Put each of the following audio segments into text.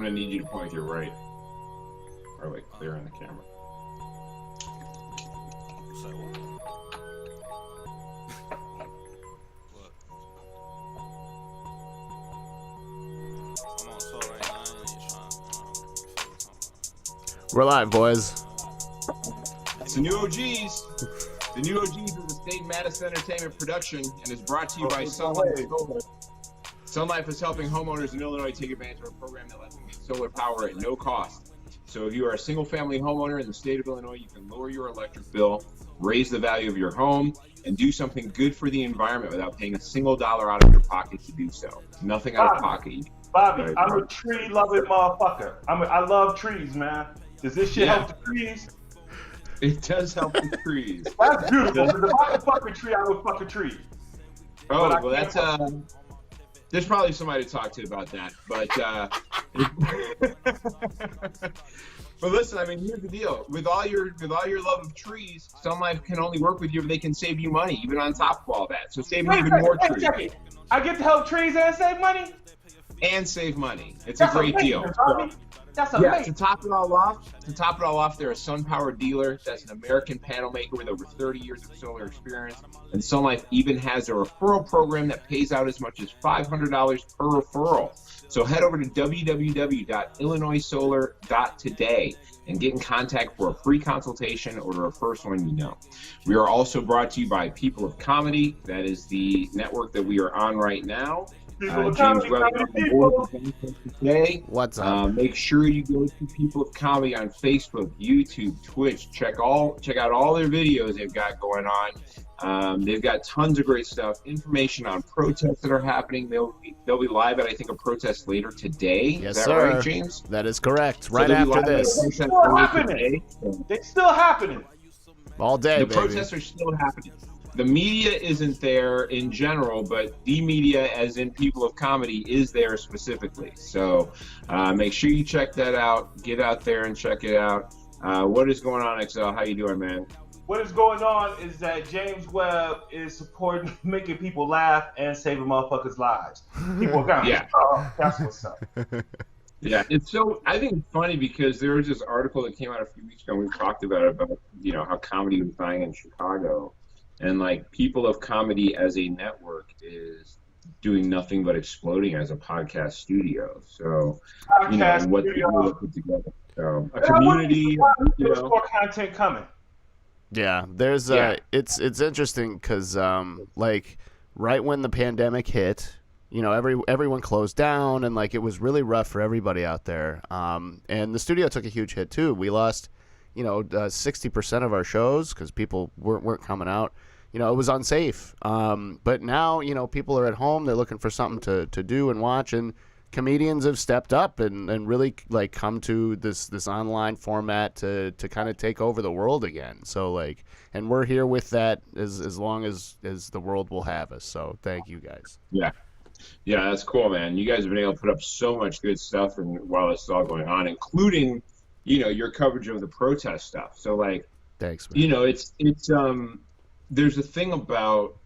I'm gonna need you to point with your right, or like clear on the camera. So what? I'm on tour right now. I ain't trying. We're live, boys. It's the new OGs. The new OGs is a State Madison Entertainment production and is brought to you by Sun Life Solar. Sun Life is helping homeowners in Illinois take advantage of a program that lets them get solar power at no cost. So if you are a single-family homeowner in the state of Illinois, you can lower your electric bill, raise the value of your home, and do something good for the environment without paying a single dollar out of your pocket to do so. Nothing out of pocket. Bobby, I'm a tree-loving motherfucker. I love trees, man. Does this shit help the trees? It does help the trees. That's beautiful. Because if I could fuck a tree, I would fuck a tree. Oh, well, that's there's probably somebody to talk to about that. But but listen, I mean, here's the deal: with all your love of trees, Sun Life can only work with you if they can save you money, even on top of all that. So saving even more trees. I get to help trees and save money. And save money. It's a great deal. That's amazing. Yeah, to top it all off, they're a SunPower dealer. That's an American panel maker with over 30 years of solar experience. And Sun Life even has a referral program that pays out as much as $500 per referral. So head over to www.illinoissolar.today and get in contact for a free consultation or to refer someone you know. We are also brought to you by People of Comedy. That is the network that we are on right now. James Webb today. What's up? Make sure you go to People of Comedy on Facebook, YouTube, Twitch. Check out all their videos they've got going on. They've got tons of great stuff. Information on protests that are happening. They'll be live at, I think, a protest later today. Yes, is that sir. Right, James? That is correct. Right after this. They're still happening. They're still happening. All day, The protests are still happening. The media isn't there in general, but the media, as in People of Comedy, is there specifically. So make sure you check that out. Get out there and check it out. What is going on, XL? How you doing, man? What is going on is that James Webb is supporting, making people laugh and saving motherfuckers' lives. People are going, oh, that's what's up. Yeah, it's so. I think it's funny because there was this article that came out a few weeks ago. And we talked about it, about how comedy was dying in Chicago. And like People of Comedy as a network is doing nothing but exploding as a podcast studio. So, and what they put together. So a community, There's more content coming. Yeah, there's it's interesting because like right when the pandemic hit, everyone closed down and like it was really rough for everybody out there. And the studio took a huge hit too. We lost 60% of our shows because people weren't coming out. It was unsafe. But now, people are at home. They're looking for something to do and watch. And comedians have stepped up and really like come to this online format to kind of take over the world again. So like, and we're here with that as long as the world will have us. So thank you guys. Yeah, that's cool, man. You guys have been able to put up so much good stuff while this is all going on, including your coverage of the protest stuff. So like, thanks, man. It's there's a thing about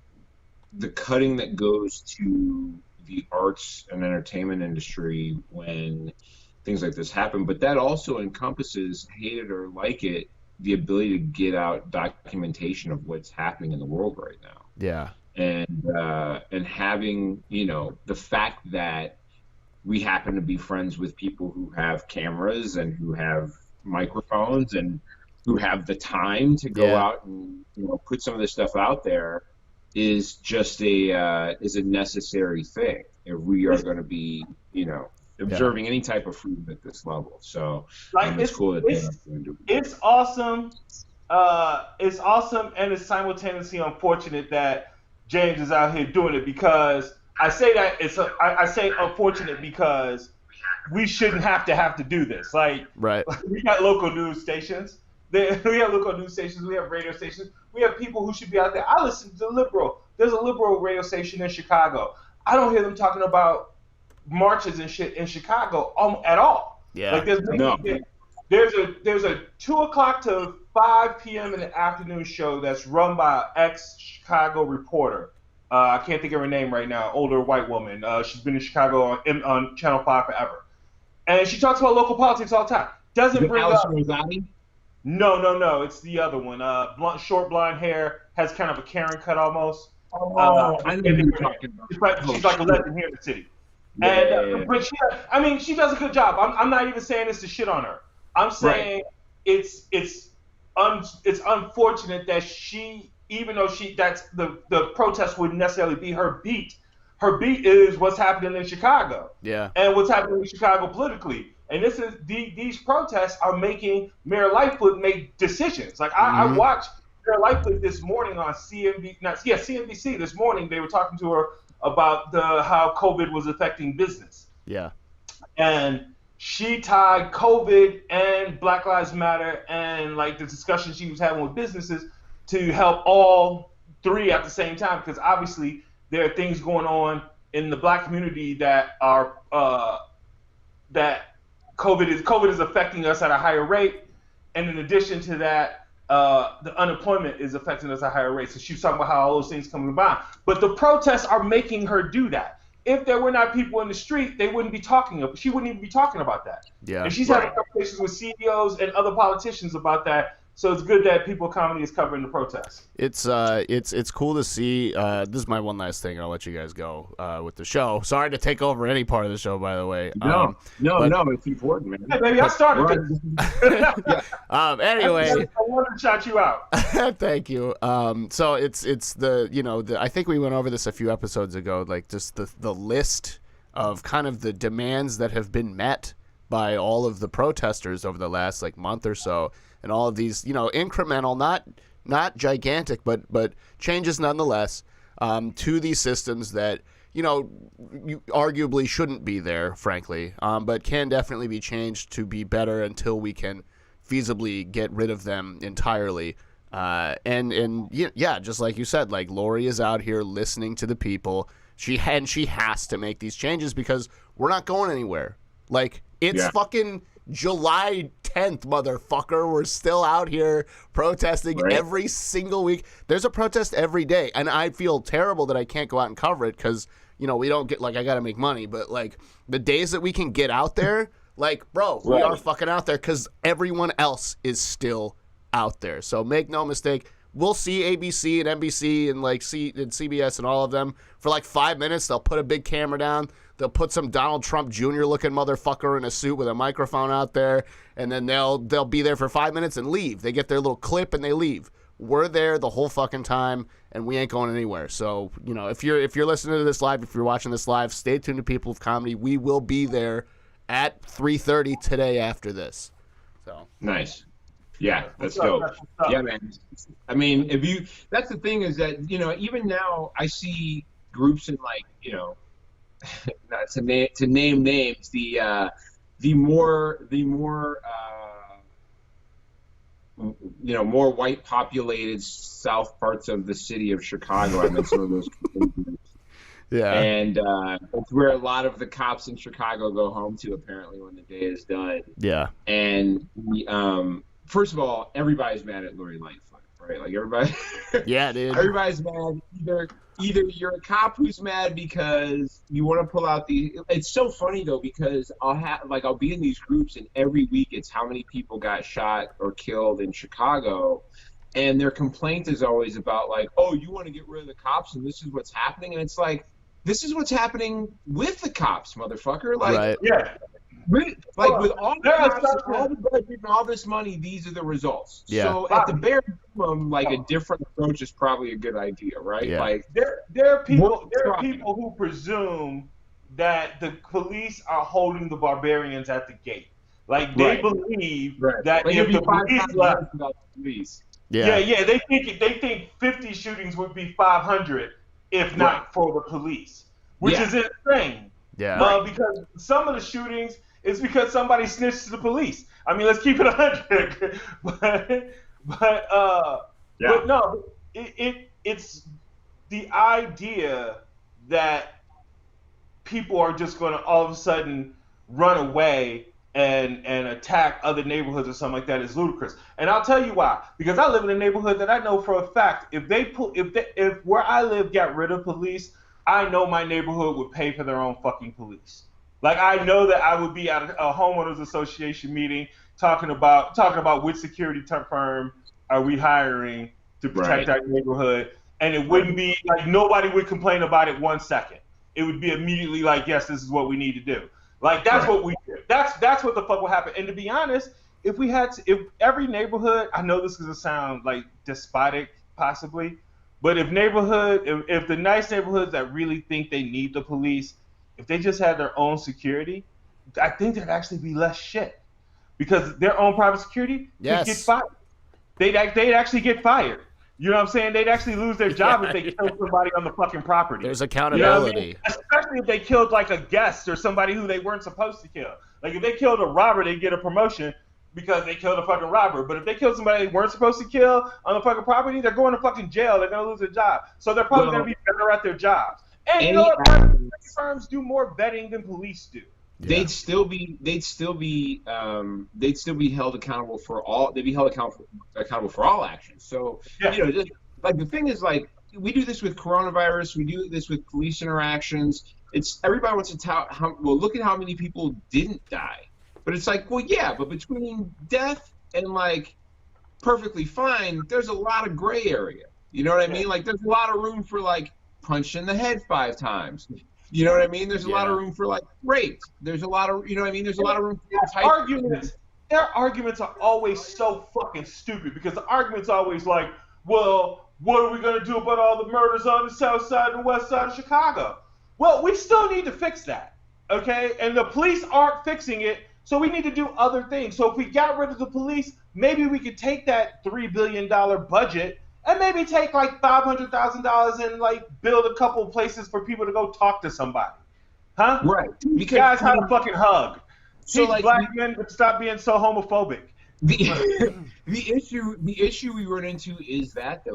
the cutting that goes to the arts and entertainment industry when things like this happen, but that also encompasses, hate it or like it, the ability to get out documentation of what's happening in the world right now. Yeah. And having, the fact that we happen to be friends with people who have cameras and who have microphones and who have the time to go out and put some of this stuff out there is just a necessary thing if we are going to be observing any type of freedom at this level. So it's cool that they're going to do it. It's awesome. It's awesome, and it's simultaneously unfortunate that James is out here doing it, because I say that I say unfortunate because we shouldn't have to do this. Like, right. We got local news stations. We have local news stations. We have radio stations. We have people who should be out there. I listen to liberal. There's a liberal radio station in Chicago. I don't hear them talking about marches and shit in Chicago at all. Yeah. Like there's a 2 o'clock to 5 p.m. in the afternoon show that's run by an ex-Chicago reporter. I can't think of her name right now. Older white woman. She's been in Chicago on Channel 5 forever. And she talks about local politics all the time. Doesn't bring up. Rosati? No. It's the other one. Short blonde hair, has kind of a Karen cut almost. I know who you're talking about. She's like a legend here in the city. But she does a good job. I'm not even saying this to shit on her. I'm saying it's unfortunate that she, even though that's the protest wouldn't necessarily be her beat. Her beat is what's happening in Chicago. Yeah. And what's happening in Chicago politically. And this is these protests are making Mayor Lightfoot make decisions. Like I watched Mayor Lightfoot this morning on CNBC this morning. They were talking to her about how COVID was affecting business. Yeah. And she tied COVID and Black Lives Matter and like the discussion she was having with businesses to help all three at the same time, because obviously there are things going on in the Black community that are that COVID is affecting us at a higher rate, and in addition to that, the unemployment is affecting us at a higher rate. So she was talking about how all those things come about. But the protests are making her do that. If there were not people in the street, she wouldn't even be talking about that. Yeah. And she's having conversations with CEOs and other politicians about that. So it's good that People Comedy is covering the protests. It's cool to see. This is my one last thing. I'll let you guys go with the show. Sorry to take over any part of the show, by the way. No, it's important, man. Hey, baby, I started this. Anyway, I wanted to shout you out. Thank you. So it's the I think we went over this a few episodes ago. Like just the list of kind of the demands that have been met by all of the protesters over the last like month or so. And all of these, incremental, not gigantic, but changes nonetheless to these systems that, you arguably shouldn't be there, frankly, but can definitely be changed to be better until we can feasibly get rid of them entirely. Just like you said, like Lori is out here listening to the people. She has to make these changes because we're not going anywhere. Like it's fucking July 10th, motherfucker. We're still out here protesting every single week. There's a protest every day, and I feel terrible that I can't go out and cover it because, we don't get, like, I got to make money. But, like, the days that we can get out there, like, bro, we are fucking out there because everyone else is still out there. So make no mistake, we'll see ABC and NBC and, like, CBS and all of them for, like, 5 minutes. They'll put a big camera down. They'll put some Donald Trump Jr. looking motherfucker in a suit with a microphone out there, and then they'll be there for 5 minutes and leave. They get their little clip and they leave. We're there the whole fucking time, and we ain't going anywhere. So, if you're listening to this live, if you're watching this live, stay tuned to People of Comedy. We will be there at 3:30 today after this. So nice. Yeah, that's dope. Yeah, man. I mean, that's the thing is that, even now I see groups in like, not to name names, the more more white populated south parts of the city of Chicago. I'm in some of those communities. Yeah, and it's where a lot of the cops in Chicago go home to apparently when the day is done. Yeah, and first of all, everybody's mad at Lori Lightfoot, right? Like everybody. Yeah, dude. Everybody's mad. Either you're a cop who's mad because you want to pull out the. It's so funny though because I'll be in these groups and every week it's how many people got shot or killed in Chicago, and their complaint is always about like, oh, you want to get rid of the cops and this is what's happening, and it's like, this is what's happening with the cops, motherfucker. Like, right. Yeah. With all the cops, all the budget and all this money, these are the results. Yeah. So at the bare minimum, like a different approach is probably a good idea, right? Yeah. Like there are people who presume that the police are holding the barbarians at the gate. Like they believe that like if the police left, they think 50 shootings would be 500 if not for the police, which is insane. Yeah. Because some of the shootings is because somebody snitched to the police. I mean, let's keep it 100. but no, it's the idea that people are just going to all of a sudden run away and attack other neighborhoods or something like that is ludicrous. And I'll tell you why. Because I live in a neighborhood that I know for a fact if where I live got rid of police, I know my neighborhood would pay for their own fucking police. Like I know that I would be at a homeowners association meeting talking about which security firm are we hiring to protect Right. our neighborhood, and it wouldn't be like nobody would complain about it 1 second. It would be immediately like, yes, this is what we need to do. Like that's Right. what we do. That's what the fuck will happen. And to be honest, if every neighborhood, I know this is gonna sound like despotic possibly, but if the nice neighborhoods that really think they need the police, if they just had their own security, I think there'd actually be less shit because their own private security could get fired. They'd actually get fired. You know what I'm saying? They'd actually lose their job if they killed somebody on the fucking property. There's accountability. You know what I mean? Especially if they killed like a guest or somebody who they weren't supposed to kill. Like if they killed a robber, they'd get a promotion because they killed a fucking robber. But if they killed somebody they weren't supposed to kill on the fucking property, they're going to fucking jail. They're going to lose their job. So they're probably going to be better at their jobs. And you know what? Private firms do more vetting than police do. Yeah. They'd still be held accountable for all. They'd be held accountable for all actions. So just, like the thing is, like we do this with coronavirus. We do this with police interactions. It's everybody wants to tell look at how many people didn't die. But it's like, well, yeah, but between death and like perfectly fine, there's a lot of gray area. You know what I mean? Like there's a lot of room for like punched in the head 5 times. You know what I mean? There's a lot of room for like rape. There's a lot of, you know what I mean? There's a lot of room for arguments. Their arguments are always so fucking stupid because the argument's always like, well, what are we going to do about all the murders on the south side and the west side of Chicago? Well, we still need to fix that, okay? And the police aren't fixing it, so we need to do other things. So if we got rid of the police, maybe we could take that $3 billion budget and maybe take like $500,000 and like build a couple of places for people to go talk to somebody, huh? Right. Because guys have a fucking hug. So Teach like black men to stop being so homophobic. The issue we run into is that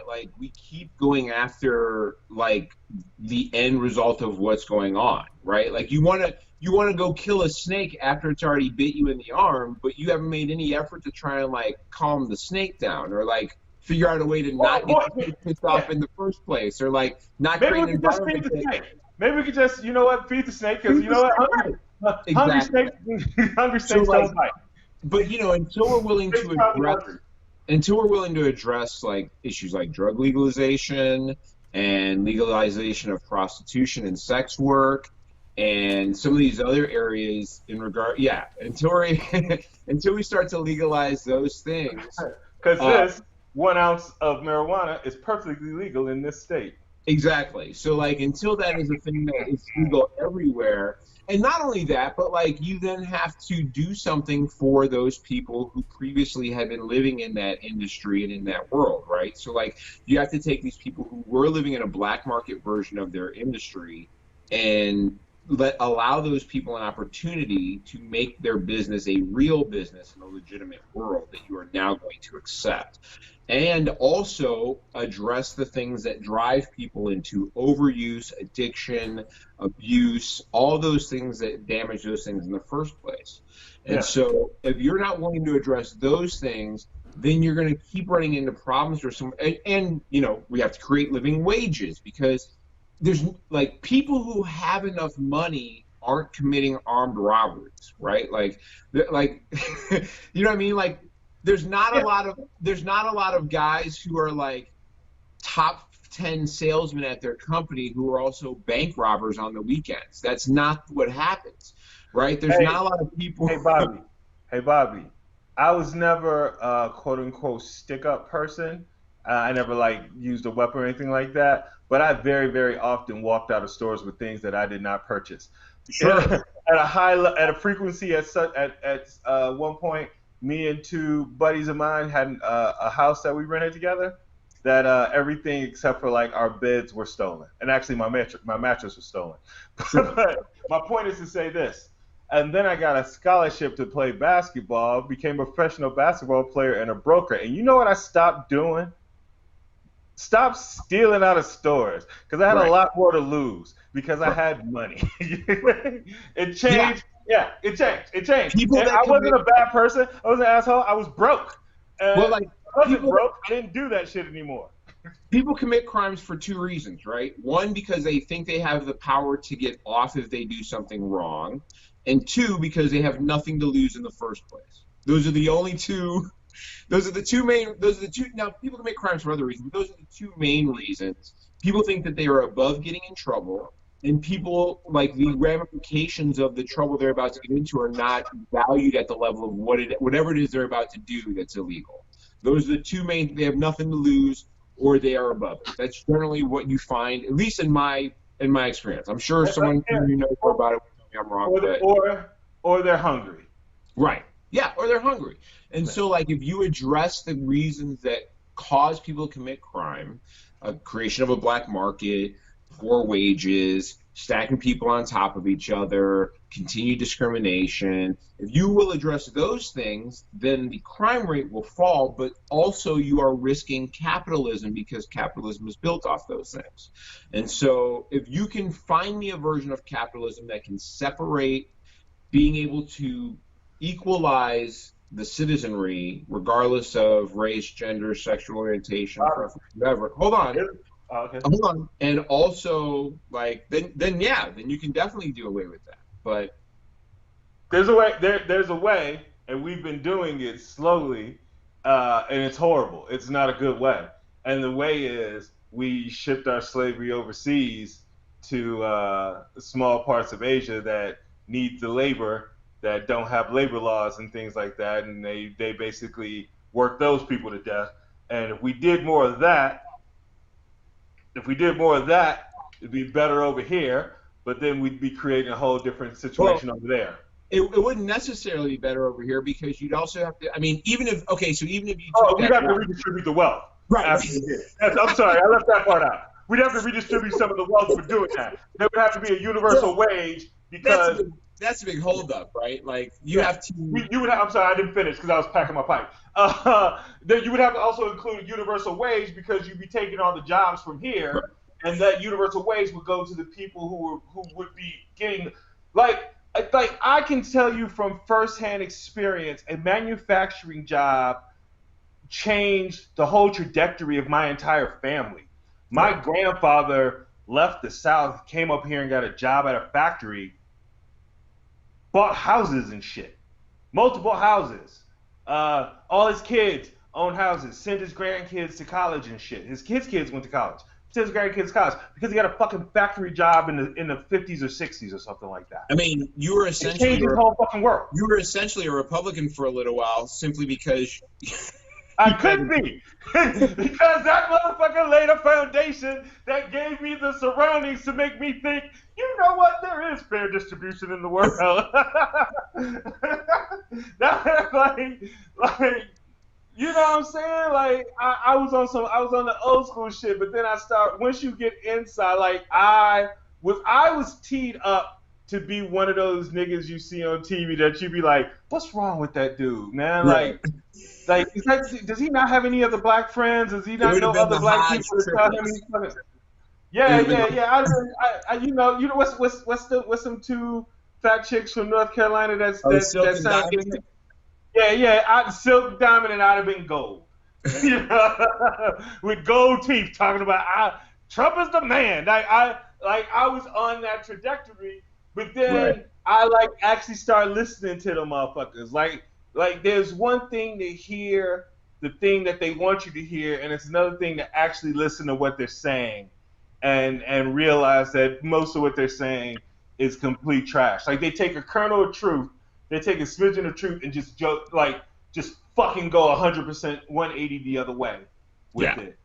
like we keep going after like the end result of what's going on, right? Like you want to go kill a snake after it's already bit you in the arm, but you haven't made any effort to try and like calm the snake down or like figure out a way to not get pissed off in the first place, or like not create an environment. Maybe we could just, you know what, feed the snake, because you know what, hungry snakes don't bite. But you know, until we're willing to address like issues like drug legalization and legalization of prostitution and sex work and some of these other areas until we start to legalize those things, because this 1 ounce of marijuana is perfectly legal in this state. Exactly. So like until that is a thing that is legal everywhere, and not only that, but like you then have to do something for those people who previously had been living in that industry and in that world, right? So like you have to take these people who were living in a black market version of their industry and allow those people an opportunity to make their business a real business in a legitimate world that you are now going to accept. And also address the things that drive people into overuse, addiction, abuse, all those things that damage those things in the first place. And so if you're not willing to address those things, then you're going to keep running into problems and you know, we have to create living wages because there's like people who have enough money aren't committing armed robberies, right? Like you know what I mean? Like there's not a lot of guys who are like top 10 salesmen at their company who are also bank robbers on the weekends. That's not what happens, right? There's not a lot of people. Hey Bobby, I was never a quote unquote stick up person. I never like used a weapon or anything like that. But I very, very often walked out of stores with things that I did not purchase. Sure. At a frequency at one point, me and 2 buddies of mine had a house that we rented together. That everything except for like our beds were stolen, and actually my mattress was stolen. But my point is to say this. And then I got a scholarship to play basketball, became a professional basketball player and a broker. And you know what I stopped doing? Stop stealing out of stores, because I had a lot more to lose because I had money. It changed. Yeah, it changed. I wasn't a bad person. I was an asshole. I was broke. I wasn't broke. I didn't do that shit anymore. people commit crimes for two reasons, right? One, because they think they have the power to get off if they do something wrong, and two, because they have nothing to lose in the first place. Those are the only two. Those are the two main. Those are the two. Now, people commit crimes for other reasons, but those are the two main reasons. People think that they are above getting in trouble, and people like the ramifications of the trouble they're about to get into are not valued at the level of whatever it is they're about to do that's illegal. Those are the two main. They have nothing to lose, or they are above it. That's generally what you find, at least in my experience. I'm sure someone who knows more about it will tell me I'm wrong. Or they're hungry. Right. Yeah, or they're hungry. And so, like, if you address the reasons that cause people to commit crime, creation of a black market, poor wages, stacking people on top of each other, continued discrimination, if you will address those things, then the crime rate will fall, but also you are risking capitalism because capitalism is built off those things. And so if you can find me a version of capitalism that can separate being able to equalize the citizenry regardless of race, gender, sexual orientation, whatever. Hold on. Okay. Hold on. And also, like, then you can definitely do away with that. But there's a way. There's a way, and we've been doing it slowly, and it's horrible. It's not a good way. And the way is we shipped our slavery overseas to small parts of Asia that need the labor, that don't have labor laws and things like that, and they basically work those people to death. And if we did more of that, it'd be better over here, but then we'd be creating a whole different situation over there. It wouldn't necessarily be better over here because you'd also have to, I mean, even if you we'd have to redistribute the wealth. Right. I'm sorry, I left that part out. We'd have to redistribute some of the wealth for doing that. There would have to be a universal wage because that's a big holdup, right? like you have to you would have, I'm sorry, I didn't finish because I was packing my pipe. Then you would have to also include a universal wage because you'd be taking all the jobs from here, right. And that universal wage would go to the people who would be getting, like I can tell you from firsthand experience, a manufacturing job changed the whole trajectory of my entire family. My grandfather left the South, came up here and got a job at a factory, bought houses and shit, multiple houses. All his kids own houses, sent his grandkids to college and shit. His kids went to college. Sent his grandkids to college because he got a fucking factory job in the 50s or 60s or something like that. I mean, you were essentially changed the whole fucking world. You were essentially a Republican for a little while simply because I could be because that motherfucker laid a foundation that gave me the surroundings to make me think, you know what, there is fair distribution in the world. like, you know what I'm saying? Like I was on the old school shit, but then once you get inside, like I was teed up to be one of those niggas you see on TV that you be like, what's wrong with that dude, man? Right. Like, does he not have any other black friends? Does he not know other black people to tell him? Yeah. I you know what's them two fat chicks from North Carolina that sound good? Yeah. Silk Diamond and I'd have been gold. With gold teeth, talking about Trump is the man. I was on that trajectory, but then I actually started listening to them motherfuckers. Like there's one thing to hear the thing that they want you to hear, and it's another thing to actually listen to what they're saying and realize that most of what they're saying is complete trash. Like they take a kernel of truth, they take a smidgen of truth and just fucking go 100% 180 the other way with it.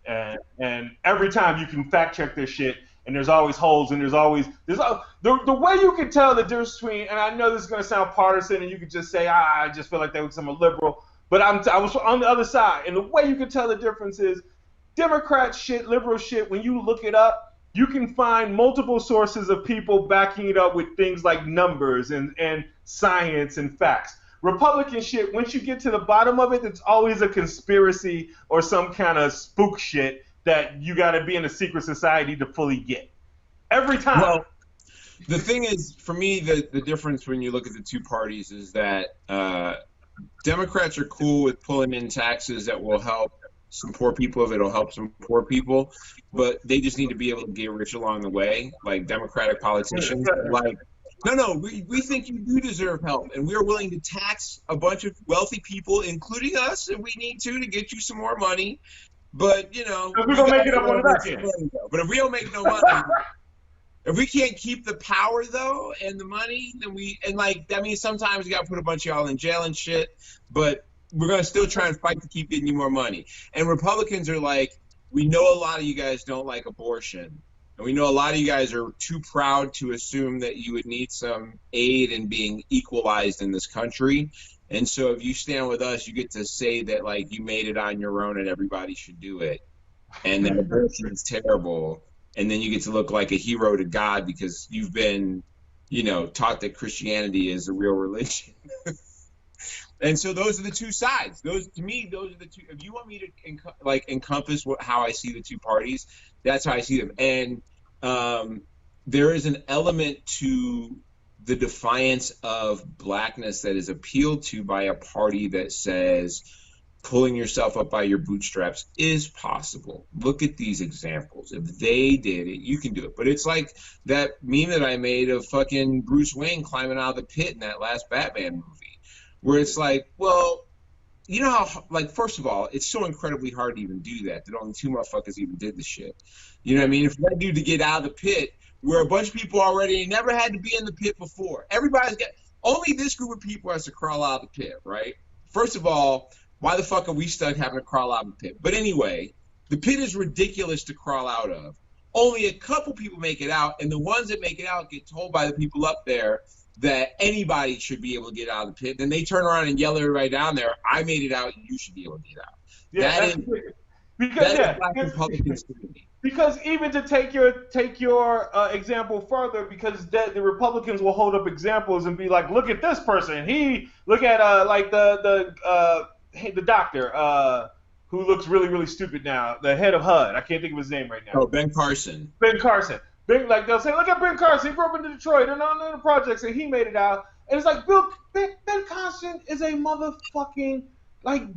And every time you can fact check their shit, and there's always holes, and the way you can tell the difference between, and I know this is going to sound partisan, and you could just say, I just feel like they were some liberal, but I was on the other side, and the way you can tell the difference is Democrat shit, liberal shit, when you look it up, you can find multiple sources of people backing it up with things like numbers and science and facts. Republican shit, once you get to the bottom of it, it's always a conspiracy or some kind of spook shit that you got to be in a secret society to fully get. Every time. Well, the thing is, for me, the difference when you look at the two parties is that Democrats are cool with pulling in taxes that will help some poor people if it'll help some poor people, but they just need to be able to get rich along the way, like Democratic politicians. Like, no, we think you do deserve help, and we're willing to tax a bunch of wealthy people, including us, if we need to get you some more money. But you know, we're gonna make it up on the back end. But if we don't make no money, if we can't keep the power though and the money, then that means sometimes you got to put a bunch of y'all in jail and shit. But we're gonna still try and fight to keep getting you more money. And Republicans are like, we know a lot of you guys don't like abortion, and we know a lot of you guys are too proud to assume that you would need some aid in being equalized in this country. And so if you stand with us, you get to say that like you made it on your own and everybody should do it, and that abortion is terrible. And then you get to look like a hero to God because you've been, taught that Christianity is a real religion. And so those are the two sides. Those are the two. If you want me to encompass how I see the two parties, that's how I see them. And there is an element to the defiance of blackness that is appealed to by a party that says pulling yourself up by your bootstraps is possible. Look at these examples. If they did it, you can do it. But it's like that meme that I made of fucking Bruce Wayne climbing out of the pit in that last Batman movie, where it's like, well, you know how, like, first of all, it's so incredibly hard to even do that only two motherfuckers even did the shit. You know what I mean? If that dude to get out of the pit, where a bunch of people already never had to be in the pit before, only this group of people has to crawl out of the pit, right? First of all, why the fuck are we stuck having to crawl out of the pit? But anyway, the pit is ridiculous to crawl out of. Only a couple people make it out, and the ones that make it out get told by the people up there that anybody should be able to get out of the pit. Then they turn around and yell at everybody down there, I made it out, you should be able to get out. Yeah, that is Black Republicans to me. Because even to take your example further, because the Republicans will hold up examples and be like, look at this person. Look at the doctor who looks really, really stupid now, the head of HUD. I can't think of his name right now. Oh, Ben Carson. Ben Carson. They'll say, look at Ben Carson. He grew up in Detroit and on the projects, and he made it out. And it's like, Ben Carson is a motherfucking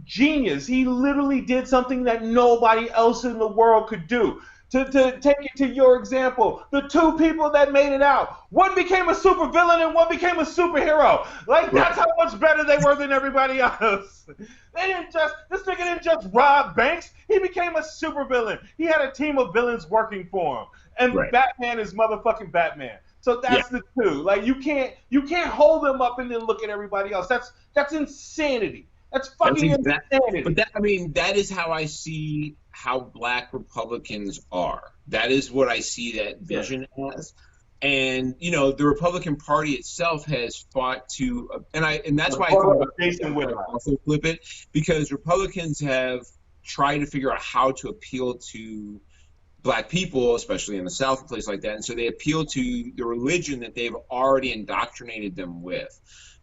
genius. He literally did something that nobody else in the world could do. To take it to your example, the two people that made it out, one became a supervillain and one became a superhero. That's how much better they were than everybody else. This nigga didn't just rob banks. He became a supervillain. He had a team of villains working for him. And Batman is motherfucking Batman. So that's the two. You can't hold them up and then look at everybody else. That's insanity. That's fucking insanity. But that is how I see how Black Republicans are. That is what I see that vision as. And the Republican Party itself has fought to, and that's why I also flip it, because Republicans have tried to figure out how to appeal to Black people, especially in the South, a place like that. And so they appeal to the religion that they've already indoctrinated them with.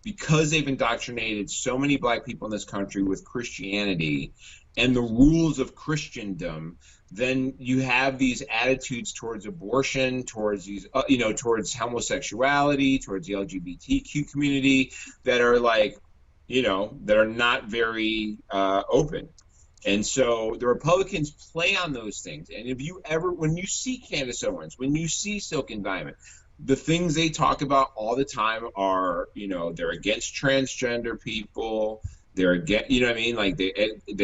Because they've indoctrinated so many Black people in this country with Christianity and the rules of Christendom, then you have these attitudes towards abortion, towards these, towards homosexuality, towards the LGBTQ community that are that are not very open. And so the Republicans play on those things. And when you see Candace Owens, when you see Silk and Diamond, the things they talk about all the time are, they're against transgender people. They're against, they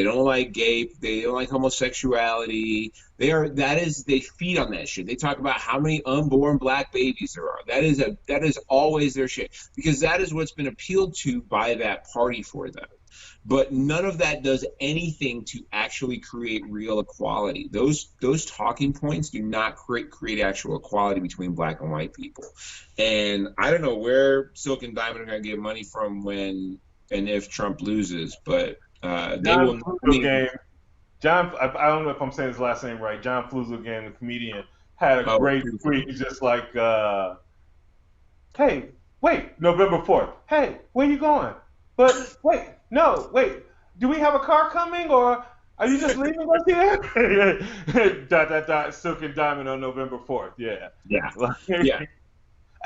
don't like gay, they don't like homosexuality. They feed on that shit. They talk about how many unborn Black babies there are. That is always their shit, because that is what's been appealed to by that party for them. But none of that does anything to actually create real equality. Those talking points do not create actual equality between Black and white people. And I don't know where Silk and Diamond are going to get money from when and if Trump loses, but they will. John, I don't know if I'm saying his last name right. John Flugelgang, the comedian, had a great tweet. He's just like, "Hey, wait, November 4th. Hey, where you going? But wait." No, wait. Do we have a car coming, or are you just leaving us here? ... Silk and Diamond on November 4th. Yeah. Yeah.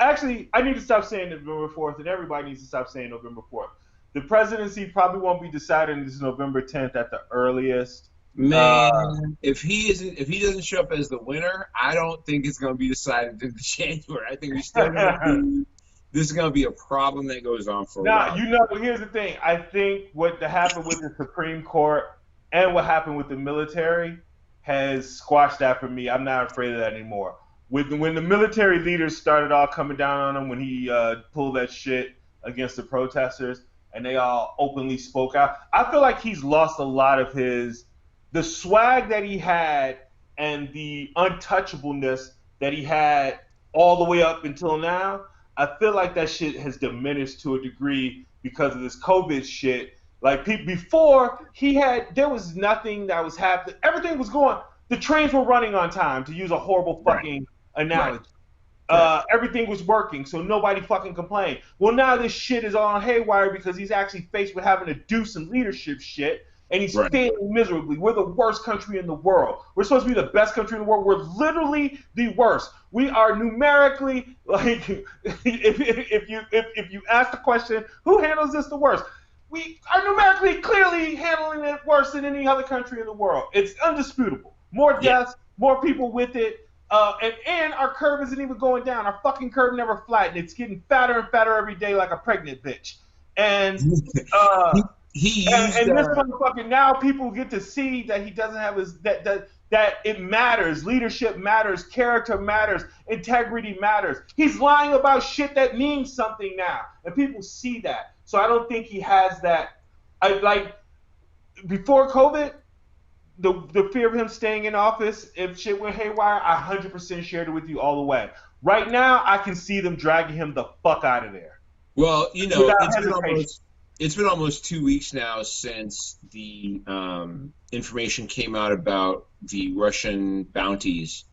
Actually, I need to stop saying November 4th, and everybody needs to stop saying November 4th. The presidency probably won't be decided until November 10th at the earliest. Man, if he doesn't show up as the winner, I don't think it's going to be decided in January. I think we're still going to be. This is going to be a problem that goes on for a Now, while. here's the thing. I think what happened with the Supreme Court and what happened with the military has squashed that for me. I'm not afraid of that anymore. When the military leaders started all coming down on him when he pulled that shit against the protesters and they all openly spoke out, I feel like he's lost a lot of the swag that he had and the untouchableness that he had all the way up until now. I feel like that shit has diminished to a degree because of this COVID shit. Like before, there was nothing that was happening. Everything was going. The trains were running on time, to use a horrible fucking analogy. Right. Everything was working, so nobody fucking complained. Well, now this shit is on haywire because he's actually faced with having to do some leadership shit, and he's failing miserably. We're the worst country in the world. We're supposed to be the best country in the world. We're literally the worst. We are numerically, like, if you ask the question, who handles this the worst? We are numerically, clearly handling it worse than any other country in the world. It's undisputable. More deaths, more people with it, and our curve isn't even going down. Our fucking curve never flattened. It's getting fatter and fatter every day like a pregnant bitch. And this motherfucker, now people get to see that he doesn't have that it matters. Leadership matters. Character matters. Integrity matters. He's lying about shit that means something now, and people see that. So I don't think he has that. Before COVID, the fear of him staying in office, if shit went haywire, I 100% shared it with you all the way. Right now, I can see them dragging him the fuck out of there. Well, it's been almost 2 weeks now since the information came out about the Russian bounties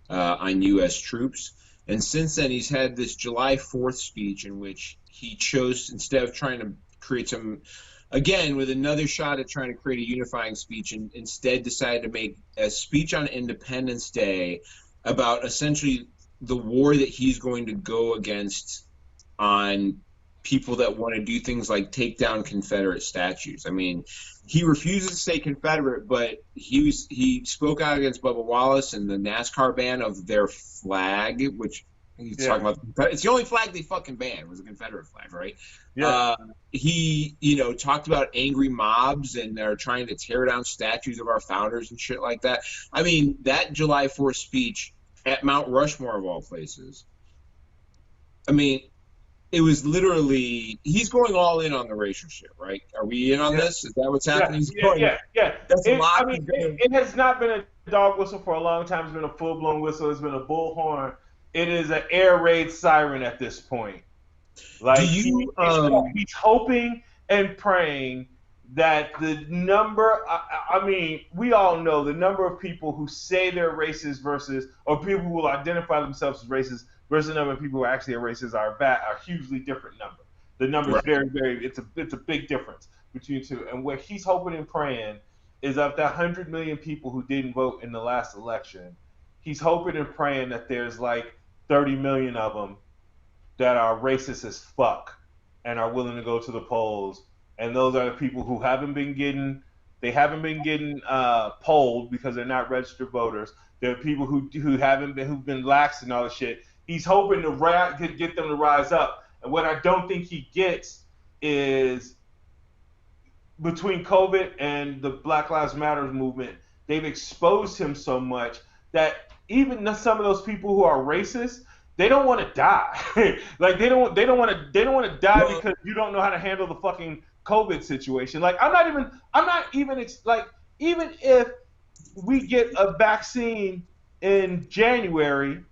on U.S. troops. And since then, he's had this July 4th speech in which he chose, instead of trying to create some, again, with another shot at trying to create a unifying speech, and instead decided to make a speech on Independence Day about essentially the war that he's going to go against on people that want to do things like take down Confederate statues. I mean, he refuses to say Confederate, but he spoke out against Bubba Wallace and the NASCAR ban of their flag, which he's talking about. It's the only flag they fucking banned was a Confederate flag, right? Yeah. He, talked about angry mobs and they're trying to tear down statues of our founders and shit like that. I mean, that July 4th speech at Mount Rushmore of all places. I mean, it was literally, he's going all in on the racial shit, right? Are we in on this? Is that what's happening? Yeah. That's a lot. It has not been a dog whistle for a long time. It's been a full-blown whistle. It's been a bullhorn. It is an air raid siren at this point. Like, he's hoping and praying that the number, we all know the number of people who say they're racist or people who will identify themselves as racist versus the number of people who actually are racist are hugely different number. The number is very, very, it's a big difference between the two. And what he's hoping and praying is of the 100 million people who didn't vote in the last election, he's hoping and praying that there's like 30 million of them that are racist as fuck and are willing to go to the polls. And those are the people who haven't been getting polled because they're not registered voters. There are people who've been lax and all this shit. He's hoping to get them to rise up. And what I don't think he gets is, between COVID and the Black Lives Matter movement, they've exposed him so much that even some of those people who are racist, they don't want to die. Like they don't want to die because you don't know how to handle the fucking COVID situation. Like even if we get a vaccine in January,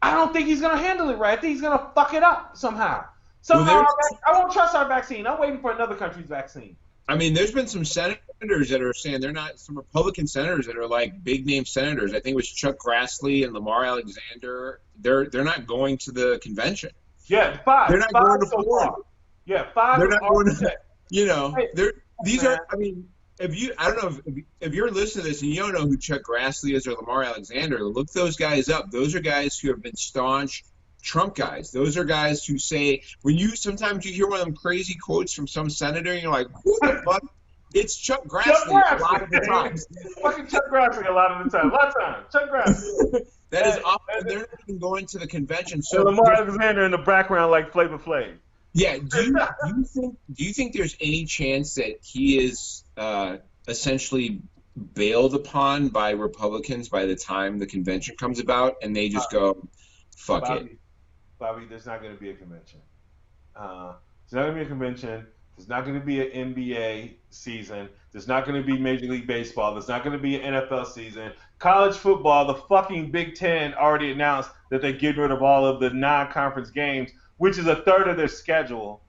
I don't think he's gonna handle it right. I think he's gonna fuck it up somehow. I won't trust our vaccine. I'm waiting for another country's vaccine. I mean, there's been some senators that are saying some Republican senators that are like big name senators. I think it was Chuck Grassley and Lamar Alexander. They're not going to the convention. Yeah, 5. They're not going to Florida. Yeah, 5. They're not going to. These are. I mean, I don't know if you're listening to this and you don't know who Chuck Grassley is or Lamar Alexander, look those guys up. Those are guys who have been staunch Trump guys. Those are guys who say, sometimes you hear one of them crazy quotes from some senator and you're like, who the fuck It's Chuck Chuck Grassley a lot of the Grassley. times. Fucking Chuck Grassley a lot of the time. A lot of time. Chuck Grassley. That is awful. They're not even going to the convention. So And Lamar Alexander in the background like Flavor Flav. yeah, do you think there's any chance that he is essentially bailed upon by Republicans by the time the convention comes about, and they just go, "Fuck it"? Bobby, there's not going to be a convention. There's not going to be a convention. There's not going to be an NBA season. There's not going to be Major League Baseball. There's not going to be an NFL season. College football, the fucking Big Ten already announced that they're getting rid of all of the non-conference games, which is a third of their schedule,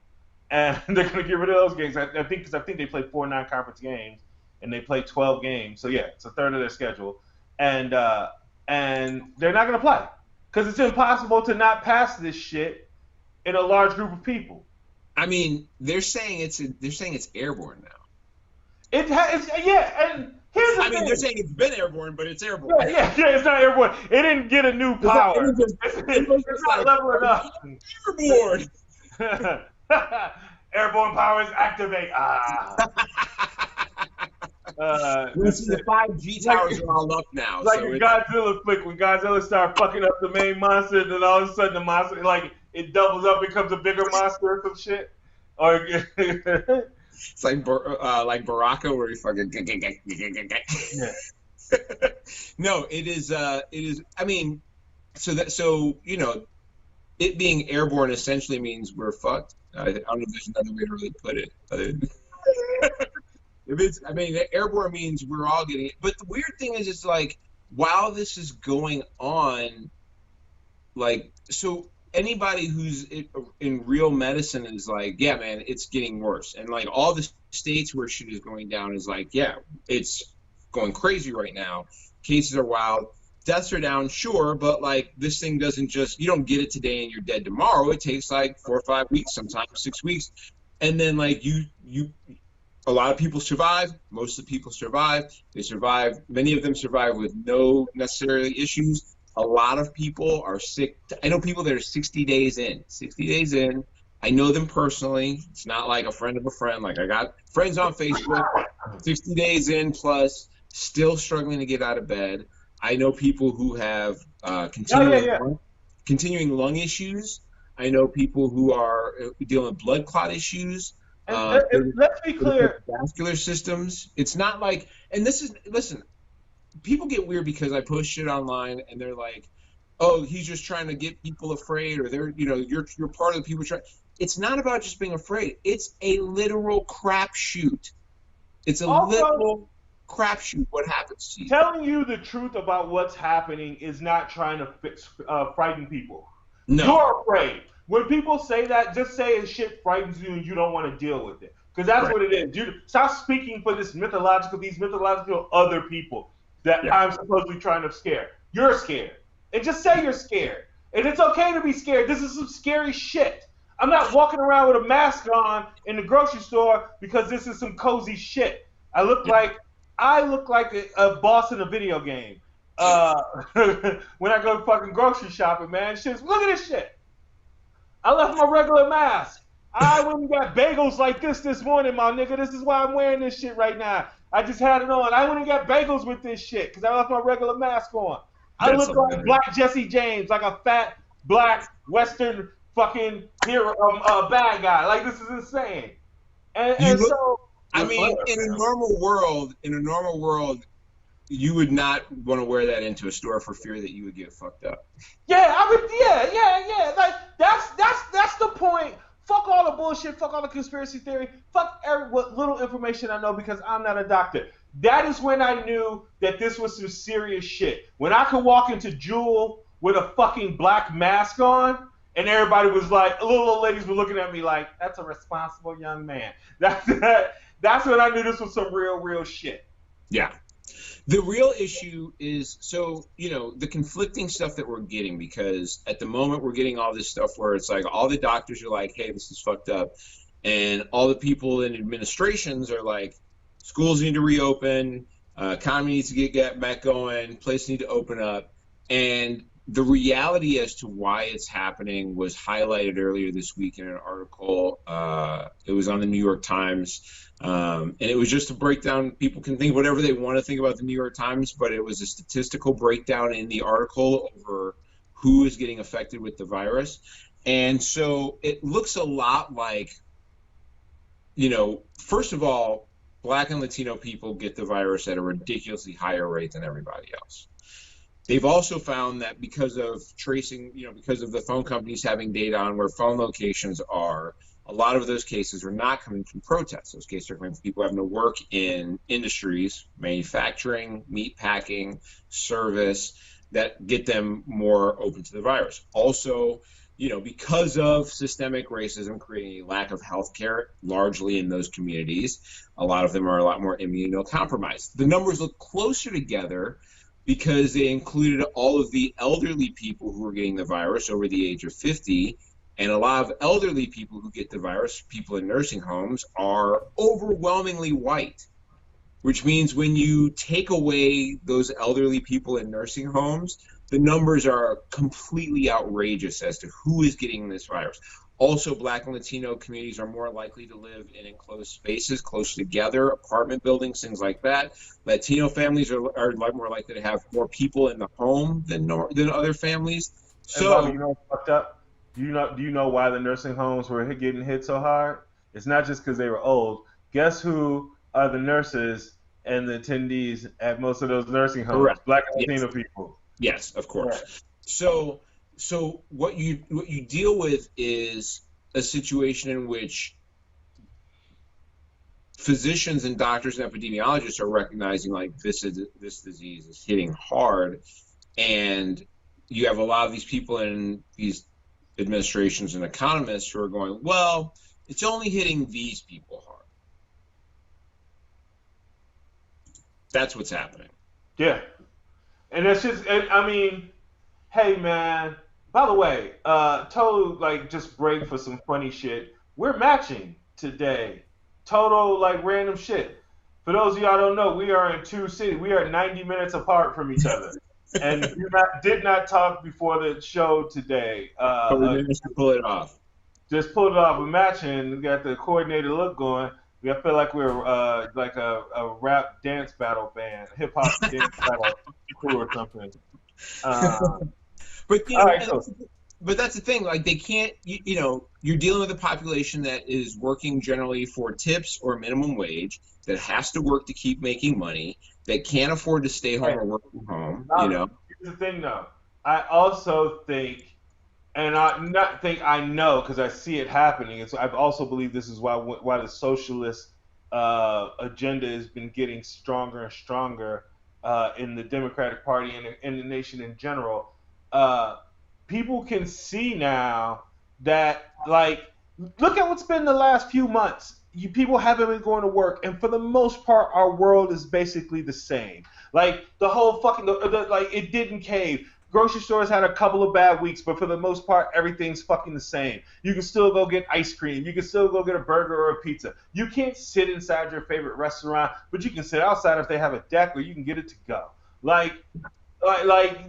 and they're going to get rid of those games. I think because I think they play 4 non-conference games, and they play 12 games. So yeah, it's a third of their schedule, and they're not going to play because it's impossible to not pass this shit in a large group of people. I mean, they're saying it's airborne now. And here's the thing. They're saying it's been airborne, but it's airborne. Yeah, it's not airborne. It didn't get a new power. It's not leveling up. Airborne. Airborne powers activate. The 5G towers are all up now. Like so a Godzilla flick when Godzilla started fucking up the main monster, and then all of a sudden the monster it doubles up, becomes a bigger monster or some shit. Or it's like Baraka where he fucking. Yeah. No, it is. I mean, so it being airborne essentially means we're fucked. I don't know if there's another way to really put it. Airborne means we're all getting it. But the weird thing is, it's like while this is going on, so anybody who's in real medicine is like, yeah, man, it's getting worse. And like all the states where shit is going down is like, yeah, it's going crazy right now. Cases are wild. Deaths are down, sure, but like this thing doesn't you don't get it today and you're dead tomorrow. It takes like 4 or 5 weeks, sometimes 6 weeks. And then like a lot of people survive. Most of the people survive. They survive. Many of them survive with no necessarily issues. A lot of people are sick. I know people that are 60 days in. 60 days in. I know them personally. It's not like a friend of a friend. Like I got friends on Facebook, 60 days in plus, still struggling to get out of bed. I know people who have continuing lung issues. I know people who are dealing with blood clot issues. And let's be clear. Vascular systems. It's not like, and listen, people get weird because I post shit online and they're like, oh, he's just trying to get people afraid, or you're part of the people trying. It's not about just being afraid. It's a literal crapshoot. It's a literal crapshoot what happens to you. Telling you the truth about what's happening is not trying to frighten people. No. You're afraid. When people say that, just say shit frightens you and you don't want to deal with it. Because that's what it is. Stop speaking for these mythological other people that I'm supposedly trying to scare. You're scared. And just say you're scared. And it's okay to be scared. This is some scary shit. I'm not walking around with a mask on in the grocery store because this is some cozy shit. I look like a boss in a video game. When I go fucking grocery shopping, man. Look at this shit. I left my regular mask. I went and got bagels like this morning, my nigga. This is why I'm wearing this shit right now. I just had it on. I went and got bagels with this shit because I left my regular mask on. I look like Black Jesse James, like a fat, black, Western fucking hero, bad guy. Like, this is insane. In a normal world, you would not want to wear that into a store for fear that you would get fucked up. Yeah, yeah. Like that's the point. Fuck all the bullshit. Fuck all the conspiracy theory. Fuck what little information I know because I'm not a doctor. That is when I knew that this was some serious shit. When I could walk into Jewel with a fucking black mask on, and everybody was like, little old ladies were looking at me like, that's a responsible young man. That's when I knew this was some real shit. Yeah. The real issue is, the conflicting stuff that we're getting, because at the moment we're getting all this stuff where it's like all the doctors are like, hey, this is fucked up. And all the people in administrations are like, schools need to reopen, economy needs to get back going, places need to open up. And the reality as to why it's happening was highlighted earlier this week in an article. It was on the New York Times, and it was just a breakdown. People can think whatever they want to think about the New York Times, but it was a statistical breakdown in the article over who is getting affected with the virus. And so it looks a lot like, first of all, Black and Latino people get the virus at a ridiculously higher rate than everybody else. They've also found that because of tracing, because of the phone companies having data on where phone locations are, a lot of those cases are not coming from protests. Those cases are coming from people having to work in industries, manufacturing, meat packing, service, that get them more open to the virus. Also, because of systemic racism creating a lack of health care largely in those communities, a lot of them are a lot more immunocompromised. The numbers look closer together because they included all of the elderly people who are getting the virus over the age of 50. And a lot of elderly people who get the virus, people in nursing homes, are overwhelmingly white, which means when you take away those elderly people in nursing homes, the numbers are completely outrageous as to who is getting this virus. Also, Black and Latino communities are more likely to live in enclosed spaces, close together, apartment buildings, things like that. Latino families are more likely to have more people in the home than other families. So, and Bobby, what's fucked up? Do you know why the nursing homes were getting hit so hard? It's not just because they were old. Guess who are the nurses and the attendees at most of those nursing homes? Correct. Black and Latino people. Yes, of course. Right. So what you deal with is a situation in which physicians and doctors and epidemiologists are recognizing like this disease is hitting hard, and you have a lot of these people in these administrations and economists who are going, well, it's only hitting these people hard. That's what's happening. Yeah. And that's just, I mean, hey man, by the way, total like just break for some funny shit. We're matching today. Total like random shit. For those of y'all don't know, we are in two cities. We are 90 minutes apart from each other. And did not talk before the show today. But we managed to pull it off. Just pulled it off. We're matching. We got the coordinated look going. I feel like we're like a rap dance battle band, hip hop dance battle crew or something. But right, cool. But that's the thing. Like they can't. You're dealing with a population that is working generally for tips or minimum wage, that has to work to keep making money, that can't afford to stay home or work from home. Here's the thing, though. I also think. And I know because I see it happening. And so I also believe this is why the socialist agenda has been getting stronger and stronger in the Democratic Party and in the nation in general. People can see now that, like, look at what's been the last few months. People haven't been going to work, and for the most part, our world is basically the same. Like the whole fucking like it didn't cave. Grocery stores had a couple of bad weeks, but for the most part, everything's fucking the same. You can still go get ice cream. You can still go get a burger or a pizza. You can't sit inside your favorite restaurant, but you can sit outside if they have a deck, or you can get it to go. Like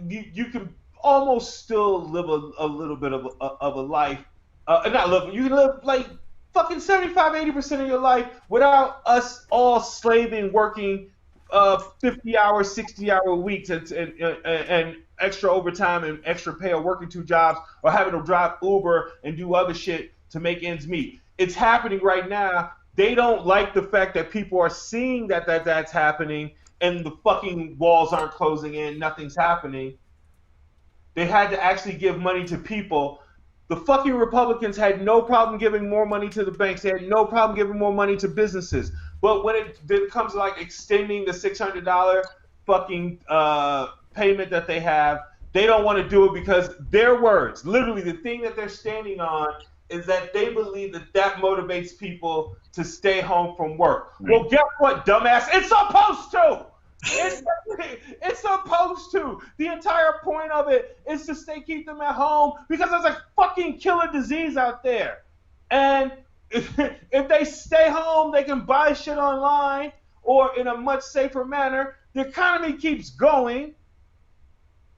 you can almost still live a little bit of a life. Not live. You can live like fucking 75-80% of your life without us all slaving, working 50-hour, 60-hour weeks and extra overtime and extra pay, or working two jobs, or having to drive Uber and do other shit to make ends meet. It's happening right now. They don't like the fact that people are seeing that's happening, and the fucking walls aren't closing in, nothing's happening. They had to actually give money to people. The fucking Republicans had no problem giving more money to the banks. They had no problem giving more money to businesses. But when it comes to like extending the $600 fucking payment that they have, they don't want to do it because their words, literally the thing that they're standing on, is that they believe that motivates people to stay home from work. Right. Well, guess what, dumbass? It's supposed to! It's supposed to. The entire point of it is to keep them at home because there's a fucking killer disease out there. And if they stay home, they can buy shit online or in a much safer manner. The economy keeps going.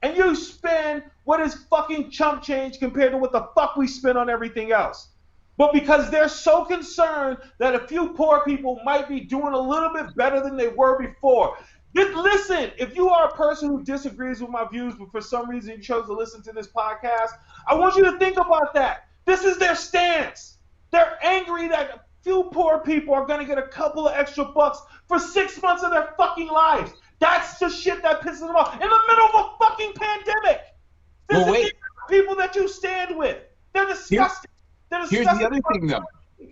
And you spend what is fucking chump change compared to what the fuck we spend on everything else? But because they're so concerned that a few poor people might be doing a little bit better than they were before. Just listen, if you are a person who disagrees with my views, but for some reason you chose to listen to this podcast, I want you to think about that. This is their stance. They're angry that a few poor people are going to get a couple of extra bucks for 6 months of their fucking lives. That's the shit that pisses them off. In the middle of a fucking pandemic. This is the people that you stand with. They're disgusting. Here's the other thing, though,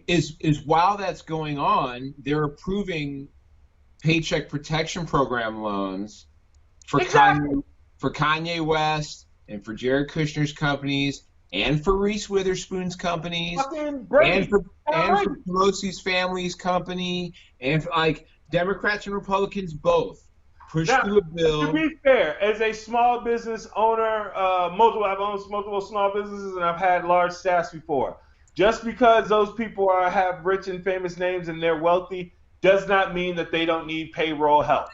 is while that's going on, they're approving Paycheck Protection Program loans for Kanye West and for Jared Kushner's companies and for Reese Witherspoon's companies and for Pelosi's family's company and for, like, Democrats and Republicans both pushed through a bill. To be fair, as a small business owner, I've owned multiple small businesses and I've had large staffs before. Just because those people have rich and famous names and they're wealthy does not mean that they don't need payroll help.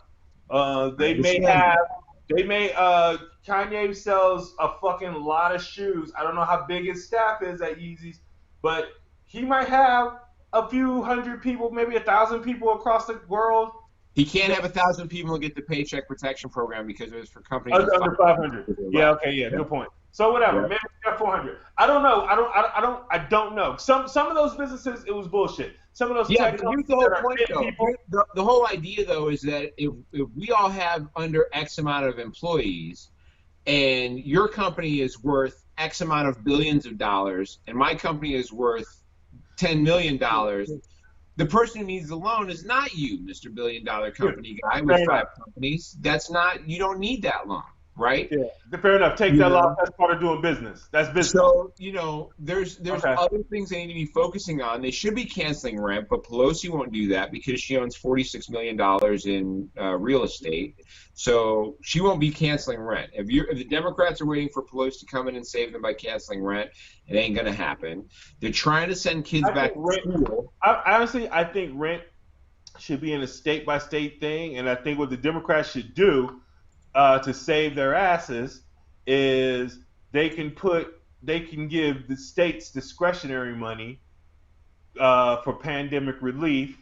Kanye sells a fucking lot of shoes. I don't know how big his staff is at Yeezys, but he might have a few hundred people, maybe 1,000 people across the world. He can't have 1,000 people get the Paycheck Protection Program because it was for companies under 500. Yeah, okay, yeah, good point. So whatever, maybe we got 400. I don't know. I don't know. Some of those businesses, it was bullshit. Some of those but here's the whole point, though. The whole idea, though, is that if we all have under X amount of employees, and your company is worth X amount of billions of dollars, and my company is worth $10 million, the person who needs the loan is not you, Mr. Billion-dollar company guy with 5 companies. You don't need that loan. Right? Yeah, fair enough. Take that loss. That's part of doing business. That's business. So, there's other things they need to be focusing on. They should be canceling rent, but Pelosi won't do that because she owns $46 million in real estate. So she won't be canceling rent. If the Democrats are waiting for Pelosi to come in and save them by canceling rent, it ain't going to happen. They're trying to send kids back to school. I think rent should be in a state-by-state thing, and I think what the Democrats should do to save their asses is they can give the states discretionary money for pandemic relief,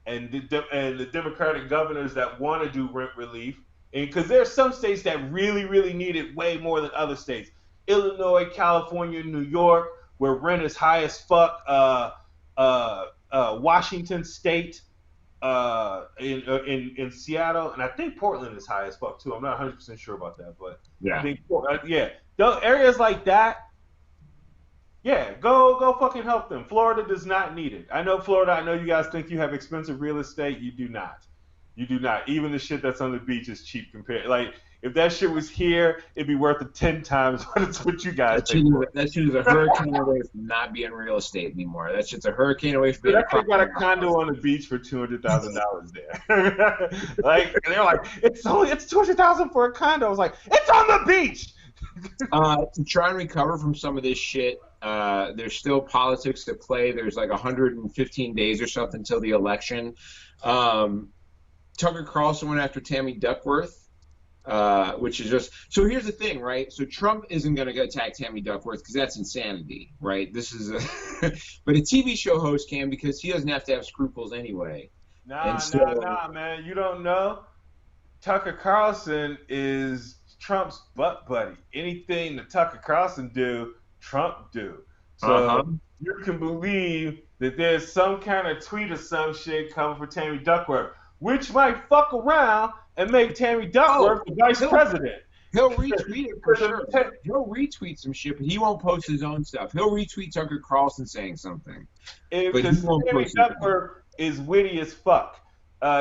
and the Democratic governors that want to do rent relief, and because there's some states that really, really need it way more than other states. Illinois, California, New York, where rent is high as fuck. Washington State. In Seattle, and I think Portland is high as fuck too. I'm not 100% sure about that, but I think those areas like that, go fucking help them. Florida does not need it. I know Florida. I know you guys think you have expensive real estate. You do not. Even the shit that's on the beach is cheap compared. Like, if that shit was here, it'd be worth it 10 times what you guys think. That shit is a hurricane away from not being real estate anymore. That shit's a hurricane away from being a got a condo on the beach for $200,000 there. Like, they're like, it's $200,000 for a condo. I was like, it's on the beach. To try and recover from some of this shit, there's still politics at play. There's like 115 days or something until the election. Tucker Carlson went after Tammy Duckworth. Which is just so. Here's the thing, right? So Trump isn't going to go attack Tammy Duckworth because that's insanity, right? This is but a TV show host can because he doesn't have to have scruples anyway. Nah, man. You don't know. Tucker Carlson is Trump's butt buddy. Anything that Tucker Carlson do, Trump do. So you can believe that there's some kind of tweet or some shit coming for Tammy Duckworth, which might fuck around and make Tammy Duckworth the vice president. He'll retweet it for sure. He'll retweet some shit, but he won't post his own stuff. He'll retweet Tucker Carlson saying something. Because Tammy Duckworth is witty as fuck.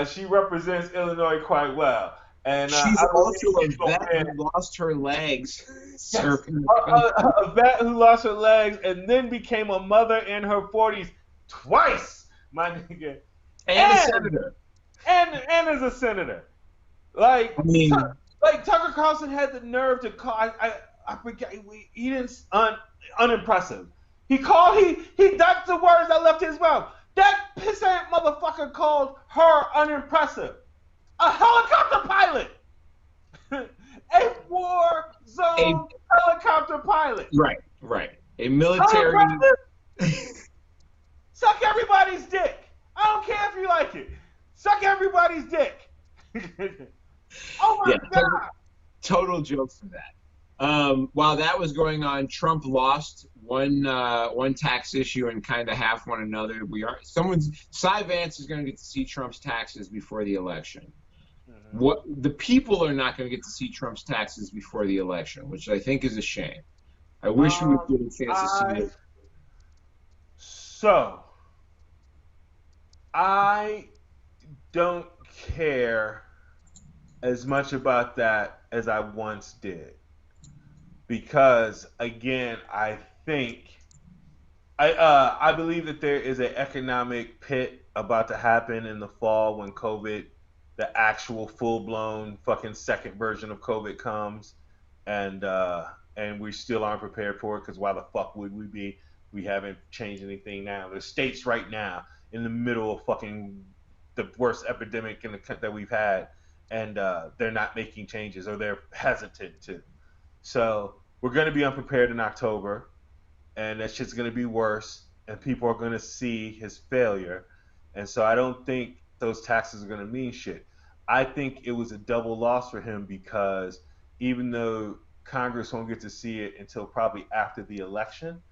She represents Illinois quite well. And she's also a vet who lost her legs. A vet who lost her legs and then became a mother in her 40s twice, my nigga. And a senator. And as a senator. Like, I mean, Tucker Carlson had the nerve to call. I forget. He didn't unimpressive. He that's the words that left his mouth. That pissant motherfucker called her unimpressive. A helicopter pilot. A war zone helicopter pilot. Right. A military. Suck everybody's dick. I don't care if you like it. Suck everybody's dick. Oh my God. Total joke for that. While that was going on, Trump lost one tax issue and kind of half one another. Cy Vance is going to get to see Trump's taxes before the election. Mm-hmm. What the people are not going to get to see Trump's taxes before the election, which I think is a shame. I wish we would get a chance to see it. So, I don't care as much about that as I once did. Because, again, I believe that there is an economic pit about to happen in the fall when COVID, the actual full-blown fucking second version of COVID comes. And we still aren't prepared for it because why the fuck would we be? We haven't changed anything now. There's states right now in the middle of fucking the worst epidemic that we've had, and they're not making changes or they're hesitant to. So we're going to be unprepared in October, and that shit's going to be worse, and people are going to see his failure. And so I don't think those taxes are going to mean shit. I think it was a double loss for him because even though Congress won't get to see it until probably after the election,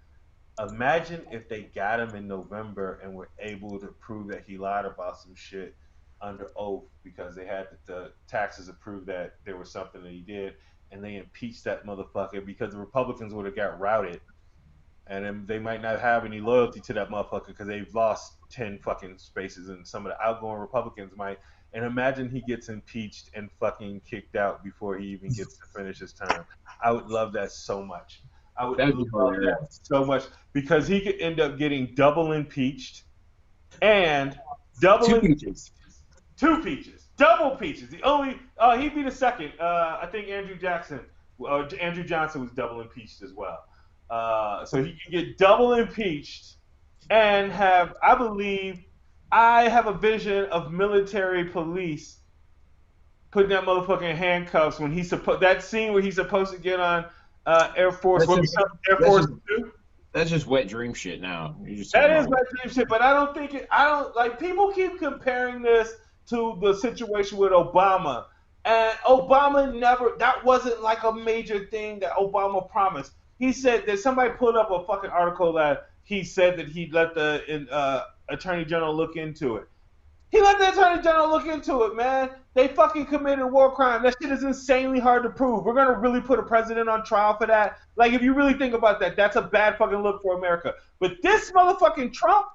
imagine if they got him in November and were able to prove that he lied about some shit under oath because they had the taxes to prove that there was something that he did, and they impeached that motherfucker because the Republicans would have got routed, and then they might not have any loyalty to that motherfucker because they've lost 10 fucking spaces, and some of the outgoing Republicans might. And imagine he gets impeached and fucking kicked out before he even gets to finish his term. I would love that so much. I would love that so much because he could end up getting double impeached and double impeached. Two peaches. Double peaches. The only he'd be the second. I think Andrew Johnson was double impeached as well. So he can get double impeached and have, I have a vision of military police putting that motherfucker in handcuffs when that scene where he's supposed to get on Air Force Two. That's just wet dream shit now. That is wet dream shit, but I don't like people keep comparing this to the situation with Obama. And Obama that wasn't like a major thing that Obama promised. He said that somebody put up a fucking article that he said that he'd let the Attorney General look into it. He let the Attorney General look into it, man. They fucking committed a war crime. That shit is insanely hard to prove. We're going to really put a president on trial for that? Like, if you really think about that, that's a bad fucking look for America. But this motherfucking Trump,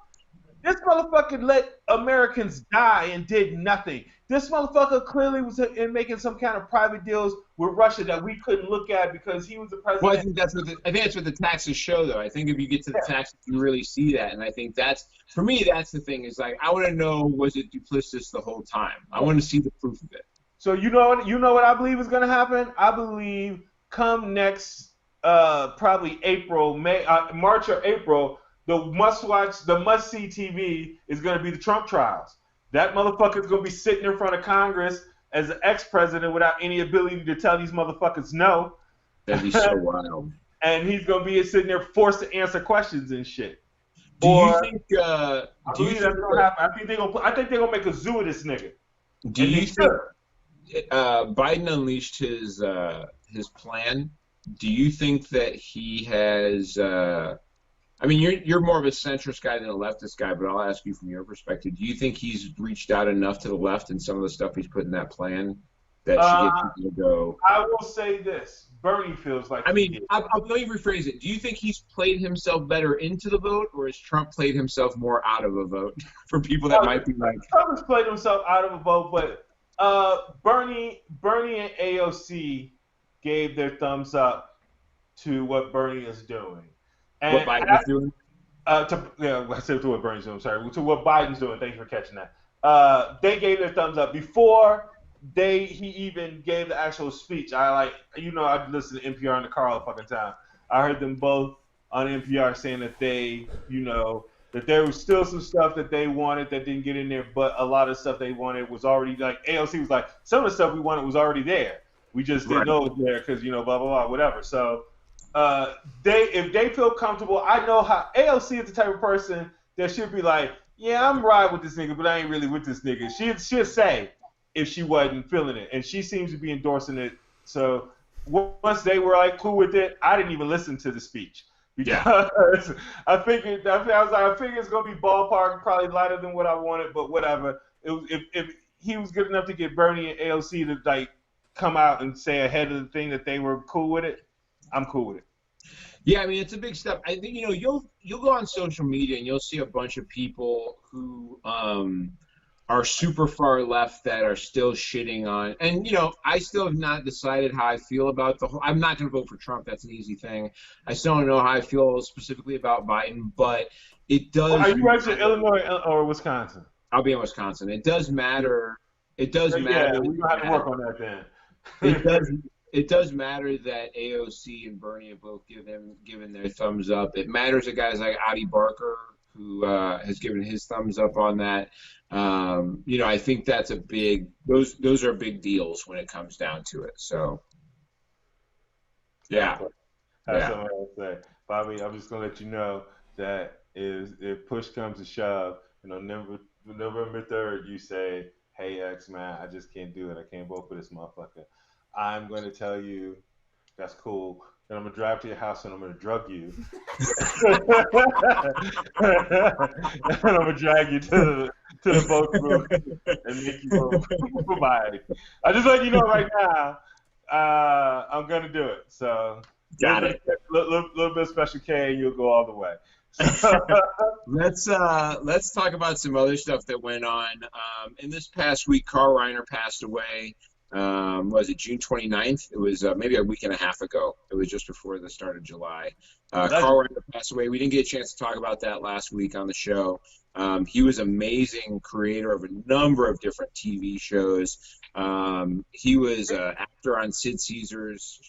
this motherfucker let Americans die and did nothing. This motherfucker clearly was making some kind of private deals with Russia that we couldn't look at because he was the president. Well, I think that's what the taxes show, though. I think if you get to the taxes, you really see that, and I think that's the thing. Is like I want to know, was it duplicitous the whole time? I want to see the proof of it. So you know what I believe is going to happen? I believe come next probably March or April, the must-see TV is going to be the Trump trials. That motherfucker's going to be sitting in front of Congress as an ex-president without any ability to tell these motherfuckers no. That'd be so wild. And he's going to be sitting there forced to answer questions and shit. I think they're going to make a zoo of this nigga. Do you think Biden unleashed his plan? Do you think that he has I mean, you're more of a centrist guy than a leftist guy, but I'll ask you from your perspective. Do you think he's reached out enough to the left in some of the stuff he's put in that plan that should get people to go? I will say this. Bernie feels like... let me rephrase it. Do you think he's played himself better into the vote, or has Trump played himself more out of a vote for people that might be like... Trump has played himself out of a vote, but Bernie and AOC gave their thumbs up to what Bernie is doing. And what Biden's doing? I said to what Bernie's doing. I'm sorry. To what Biden's doing. Thank you for catching that. They gave their thumbs up before he even gave the actual speech. I listen to NPR in the car all the fucking time. I heard them both on NPR saying that that there was still some stuff that they wanted that didn't get in there, but a lot of stuff they wanted was already, like AOC was like, some of the stuff we wanted was already there. We just didn't Right. know it was there because blah blah blah whatever. So if they feel comfortable, I know how AOC is the type of person that she'll be like, yeah, I'm riding with this nigga, but I ain't really with this nigga. She'll say if she wasn't feeling it, and she seems to be endorsing it. So once they were like cool with it, I didn't even listen to the speech because I figured I figured it's gonna be ballpark, probably lighter than what I wanted, but whatever. If he was good enough to get Bernie and AOC to like come out and say ahead of the thing that they were cool with it, I'm cool with it. Yeah, I mean it's a big step. I think you'll go on social media and you'll see a bunch of people who are super far left that are still shitting on. And I still have not decided how I feel about the whole. I'm not going to vote for Trump. That's an easy thing. I still don't know how I feel specifically about Biden, but it does. Are you registered Illinois or Wisconsin? I'll be in Wisconsin. It does matter. It does matter. Yeah, we're gonna have to work on that then. It does. It does matter that AOC and Bernie have both given their thumbs up. It matters that guys like Adi Barker, who has given his thumbs up on that. I think that's a big. Those are big deals when it comes down to it. So, yeah. That's something else to say, Bobby. I'm just gonna let you know that if push comes to shove, November 3rd, you say, "Hey X man, I just can't do it. I can't vote for this motherfucker." I'm going to tell you, that's cool. Then I'm going to drive to your house and I'm going to drug you. And I'm going to drag you to the vote room and make you vote for Biden. I just let you know right now, I'm going to do it. So, Got it. Little bit of Special K and you'll go all the way. Let's talk about some other stuff that went on. In this past week, Carl Reiner passed away. Was it June 29th? It was maybe a week and a half ago. It was just before the start of July. Carl Reiner passed away. We didn't get a chance to talk about that last week on the show. He was amazing creator of a number of different TV shows. He was an actor on Sid Caesar's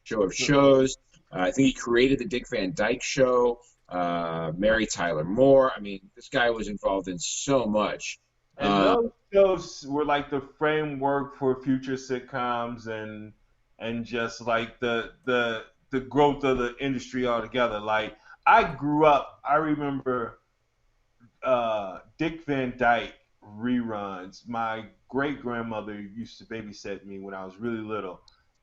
show of shows. I think he created the Dick Van Dyke Show, Mary Tyler Moore. I mean, this guy was involved in so much. And those shows were like the framework for future sitcoms and just like the growth of the industry altogether. Like I grew up, I remember Dick Van Dyke reruns. My great grandmother used to babysit me when I was really little,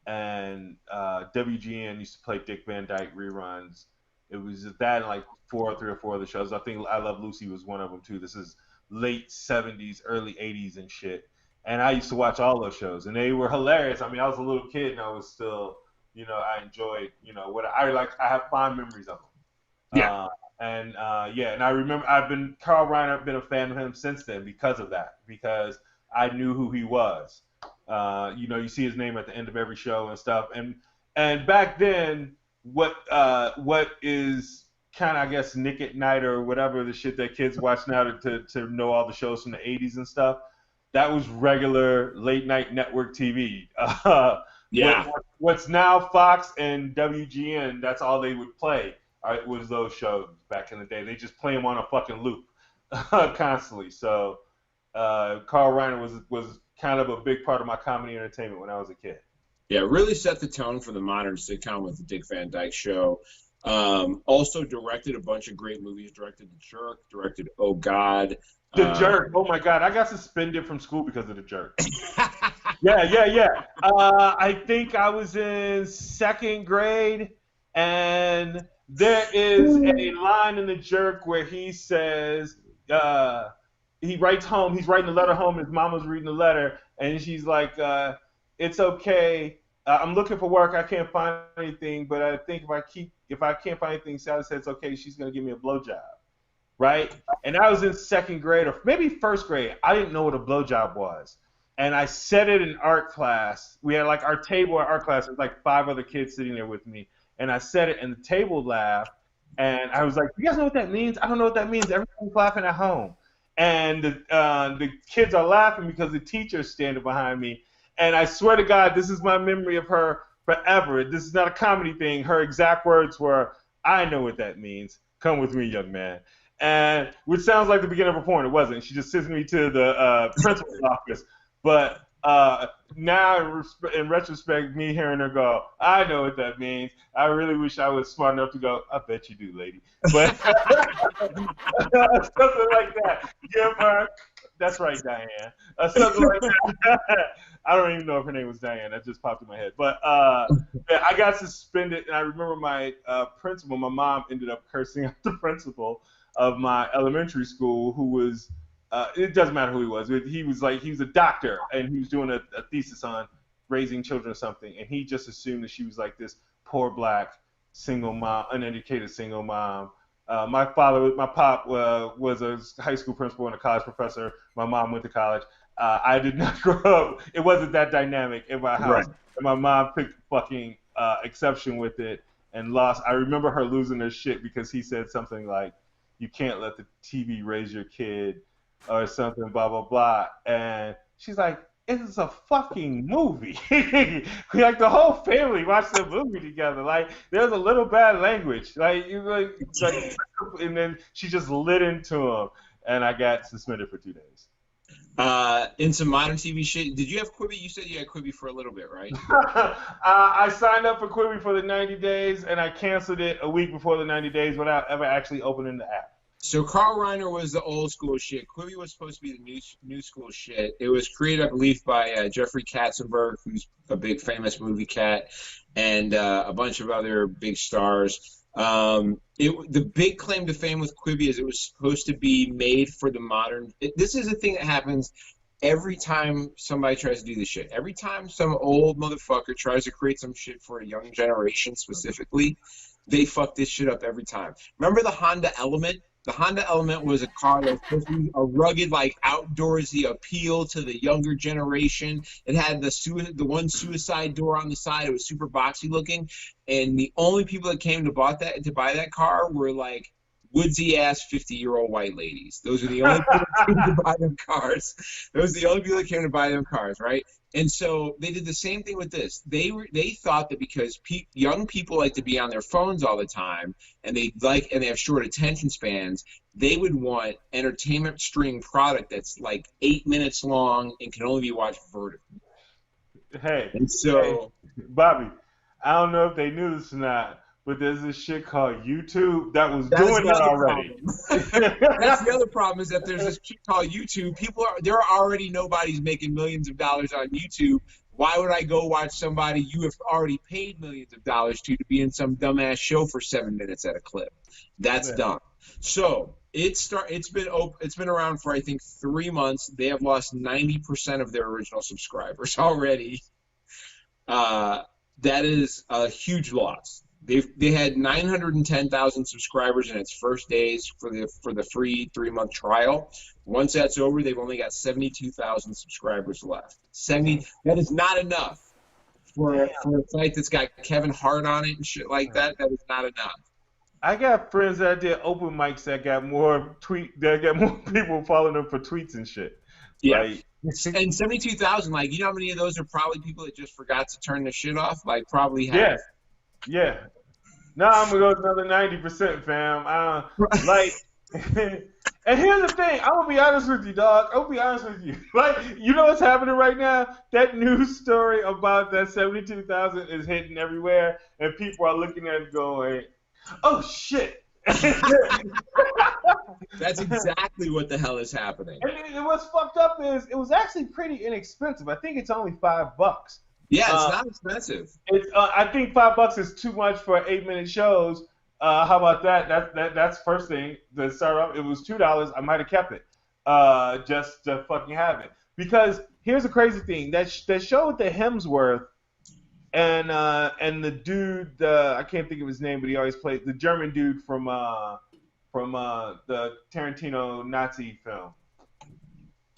and WGN used to play Dick Van Dyke reruns. It was that and like 3 or 4 other shows. I think I Love Lucy was one of them too. This is late 70s, early 80s and shit. And I used to watch all those shows, and they were hilarious. I mean, I was a little kid, and I was still, I enjoyed, what I have fond memories of them. Yeah. And I remember Carl Reiner, I've been a fan of him since then because of that, because I knew who he was. You see his name at the end of every show and stuff. And back then, what is kind of, I guess, Nick at Night or whatever the shit that kids watch now to know all the shows from the 80s and stuff, that was regular late night network TV. Yeah. What's now Fox and WGN, that's all they would play, was those shows back in the day. They just play them on a fucking loop constantly. So Carl Reiner was kind of a big part of my comedy entertainment when I was a kid. Yeah, really set the tone for the modern sitcom with the Dick Van Dyke Show. Also directed a bunch of great movies. Directed The Jerk. Directed Oh God. The Jerk. Oh my God, I got suspended from school because of The Jerk. Yeah. I think I was in 2nd grade, and there is a line in The Jerk where he says, he writes home. He's writing a letter home. His mama's reading the letter, and she's like, "It's okay. I'm looking for work. I can't find anything, but I think if I can't find anything, Sally said it's okay. She's gonna give me a blowjob." Right? And I was in 2nd grade or maybe 1st grade. I didn't know what a blowjob was. And I said it in art class. We had like our table in art class. There was like 5 other kids sitting there with me. And I said it, and the table laughed. And I was like, "You guys know what that means? I don't know what that means. Everyone's laughing at home." And the kids are laughing because the teacher's standing behind me. And I swear to God, this is my memory of her forever. This is not a comedy thing. Her exact words were, "I know what that means. Come with me, young man." And which sounds like the beginning of a porn. It wasn't. She just sends me to the principal's office. But Now, in retrospect, me hearing her go, I know what that means. I really wish I was smart enough to go, I bet you do, lady. But something like that. Give her, that's right, Diane. Something like that. I don't even know if her name was Diane. That just popped in my head. But I got suspended, and I remember my principal, my mom ended up cursing out the principal of my elementary school, who was, it doesn't matter who he was. He was a doctor, and he was doing a thesis on raising children or something, and he just assumed that she was like this poor black single mom, uneducated single mom. My pop was a high school principal and a college professor. My mom went to college. I did not grow up. It wasn't that dynamic in my house. Right. And my mom picked fucking exception with it and lost. I remember her losing her shit because he said something like, "You can't let the TV raise your kid," or something, blah blah blah. And she's like, "It's a fucking movie." Like the whole family watched the movie together. Like there's a little bad language. And then she just lit into him, and I got suspended for 2 days. In some modern TV shit, did you have Quibi? You said you had Quibi for a little bit, right? I signed up for Quibi for the 90 days, and I canceled it a week before the 90 days without ever actually opening the app. So Carl Reiner was the old school shit. Quibi was supposed to be the new school shit. It was created, I believe, by Jeffrey Katzenberg, who's a big famous movie cat, and a bunch of other big stars. The big claim to fame with Quibi is it was supposed to be made for the modern. This is a thing that happens every time somebody tries to do this shit. Every time some old motherfucker tries to create some shit for a young generation specifically, they fuck this shit up every time. Remember the Honda Element? The Honda Element was a car that was supposed to be a rugged, like, outdoorsy appeal to the younger generation. It had the one suicide door on the side. It was super boxy looking. And the only people that came to buy that car were, like, woodsy-ass 50-year-old white ladies. Those are the only people that came to buy them cars. Those are the only people that came to buy them cars, right? And so they did the same thing with this. They thought that because young people like to be on their phones all the time, and they have short attention spans, they would want entertainment streaming product that's like 8 minutes long and can only be watched vertically. Hey, and so Bobby, I don't know if they knew this or not, but there's this shit called YouTube that was doing that already. That's the other problem is that there's this shit called YouTube. There are already nobody's making millions of dollars on YouTube. Why would I go watch somebody you have already paid millions of dollars to be in some dumbass show for 7 minutes at a clip? That's dumb. So it's been around for I think 3 months. They have lost 90% of their original subscribers already. That is a huge loss. They had 910,000 subscribers in its first days for the free 3-month trial. Once that's over, they've only got 72,000 subscribers left. That is not enough for a site that's got Kevin Hart on it and shit like that. That is not enough. I got friends that did open mics that got more people following them for tweets and shit. Yeah. And 72,000, like, you know how many of those are probably people that just forgot to turn the shit off? Like, probably half. Yeah. Yeah. Now I'm gonna go another 90%, fam. And here's the thing. I'm gonna be honest with you, dog. I'm gonna be honest with you. Like, you know what's happening right now? That news story about that 72,000 is hitting everywhere, and people are looking at it going, "Oh shit." That's exactly what the hell is happening. And what's fucked up is it was actually pretty inexpensive. I think it's only $5. Yeah, it's not expensive. I think $5 is too much for 8-minute shows. How about that? That's first thing to start off. It was $2. I might have kept it just to fucking have it. Because here's the crazy thing: that show with the Hemsworth and the dude, I can't think of his name, but he always plays the German dude from the Tarantino Nazi film.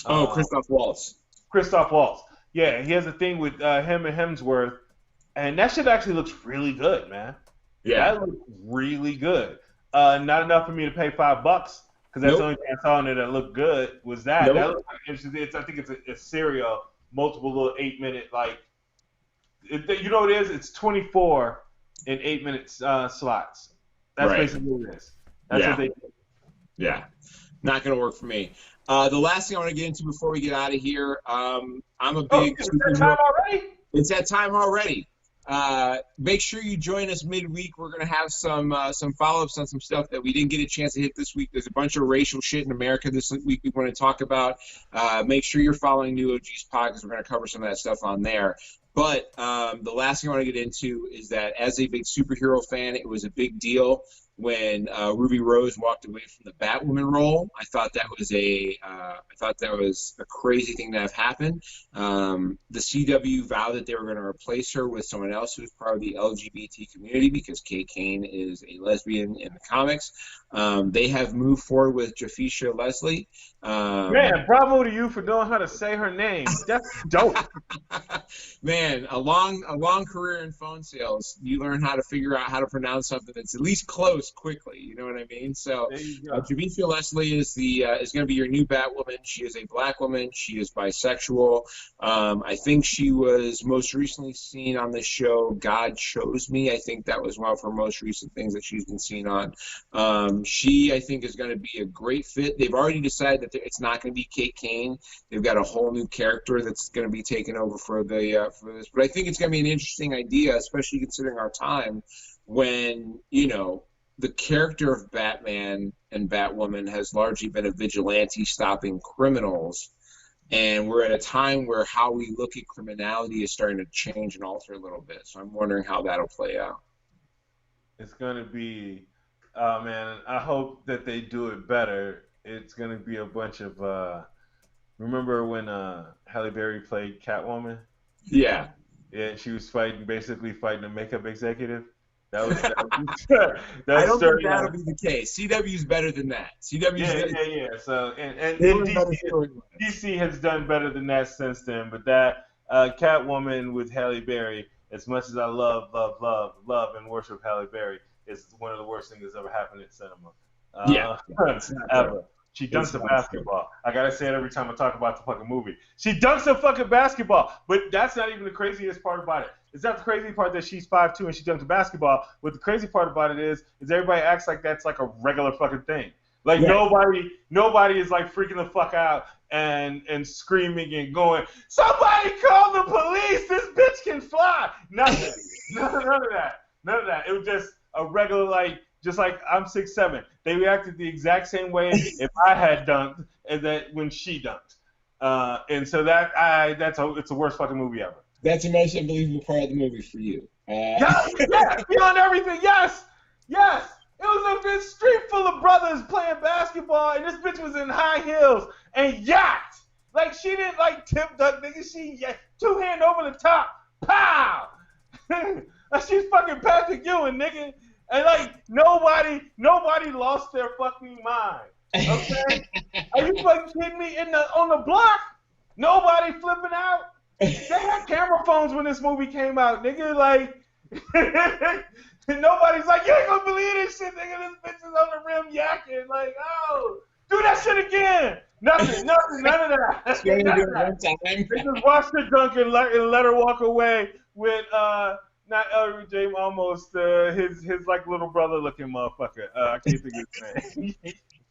Christoph Waltz. Christoph Waltz. Yeah, he has a thing with him and Hemsworth, and that shit actually looks really good, man. Yeah, that looks really good. Not enough for me to pay $5 because that's the only thing I saw in it that looked good was that. That looks interesting. I think it's a serial, multiple little 8-minute you know what it is? It's 24 in 8-minute slots. That's basically what it is. That's what they do. Yeah, not gonna work for me. The last thing I want to get into before we get out of here, I'm a Oh, big it's that time already? It's that time already. Make sure you join us midweek. We're gonna have some follow-ups on some stuff that we didn't get a chance to hit this week. There's a bunch of racial shit in America this week we want to talk about. Make sure you're following New OG's pod because we're gonna cover some of that stuff on there. But the last thing I want to get into is that as a big superhero fan, it was a big deal when Ruby Rose walked away from the Batwoman role. I thought that was a crazy thing to have happened. The CW vowed that they were going to replace her with someone else who's part of the LGBT community because Kate Kane is a lesbian in the comics. They have moved forward with Jafisha Leslie. Man, bravo to you for knowing how to say her name. That's dope. Man, a long career in phone sales. You learn how to figure out how to pronounce something that's at least close quickly. You know what I mean? So, Jafisha Leslie is going to be your new Batwoman. She is a black woman. She is bisexual. I think she was most recently seen on the show God Chose Me. I think that was one of her most recent things that she's been seen on. She, I think, is going to be a great fit. They've already decided that it's not going to be Kate Kane. They've got a whole new character that's going to be taken over for this. But I think it's going to be an interesting idea, especially considering our time when, the character of Batman and Batwoman has largely been a vigilante stopping criminals. And we're at a time where how we look at criminality is starting to change and alter a little bit. So I'm wondering how that'll play out. It's going to be, man, I hope that they do it better. It's going to be a bunch of, remember when Halle Berry played Catwoman? Yeah. Yeah, she was basically fighting a makeup executive. That was I don't think that'll be the case. CW's better than that. Yeah. So and DC has done better than that since then. But that Catwoman with Halle Berry, as much as I love and worship Halle Berry, is one of the worst things that's ever happened in cinema. Ever. She dunks a basketball. I gotta say it every time I talk about the fucking movie. She dunks a fucking basketball. But that's not even the craziest part about it. It's not the crazy part that she's 5'2" and she dunks a basketball. But the crazy part about it is everybody acts like that's like a regular fucking thing. Like nobody is like freaking the fuck out and screaming and going, somebody call the police, this bitch can fly. Nothing. None of that. It was just a regular just like I'm 6'7". They reacted the exact same way if I had dunked as that when she dunked. And so it's the worst fucking movie ever. That's the most unbelievable part of the movie for you. Yes, beyond everything, yes. It was a big street full of brothers playing basketball, and this bitch was in high heels and yacked. Like she didn't tip duck, nigga. She two-hand over the top, pow. She's fucking Patrick Ewing, nigga. And nobody lost their fucking mind. Okay? Are you fucking kidding me? On the block, nobody flipping out. They had camera phones when this movie came out, nigga. Nobody's like, you ain't gonna believe this shit, nigga. This bitch is on the rim yakking. Do that shit again. Nothing, none of that. They just watched her dunk and let her walk away with not Ellery James, almost his little brother looking motherfucker. I can't think of his name.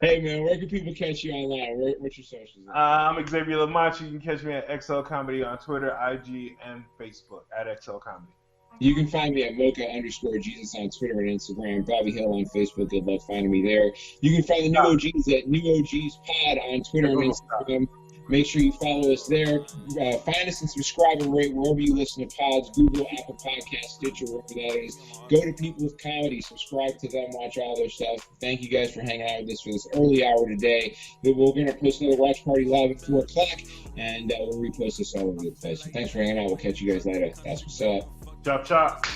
Hey man, where can people catch you online? What's your socials? I'm Xavier Lamont. You can catch me at XL Comedy on Twitter, IG, and Facebook at XL Comedy. You can find me at Mocha_Jesus on Twitter and Instagram. Bobby Hill on Facebook. Good luck finding me there. You can find the New OGs at New OGs Pod on Twitter and Instagram. Make sure you follow us there. Find us and subscribe and rate wherever you listen to pods, Google, Apple Podcasts, Stitcher, wherever that is. Go to People with Comedy. Subscribe to them. Watch all their stuff. Thank you guys for hanging out with us for this early hour today. We're going to post another watch party live at 4 o'clock, and we'll repost this all over the place. So thanks for hanging out. We'll catch you guys later. That's what's up. Chop.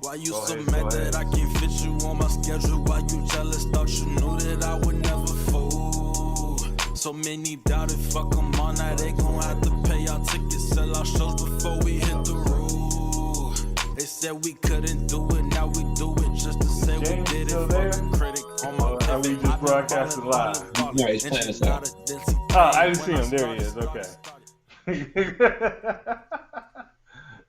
Why you so mad that I can't fit you on my schedule? Why you jealous? Thought you knew that I would never fold. So many doubted, fuck them all. Now they gon' have to pay our tickets, sell our shows before we hit the road. They said we couldn't do it, now we do it just to say James we did it. still there? Critic on my we just broadcasted live. No, he's playing us out. Oh, I didn't see him. There he is. Okay.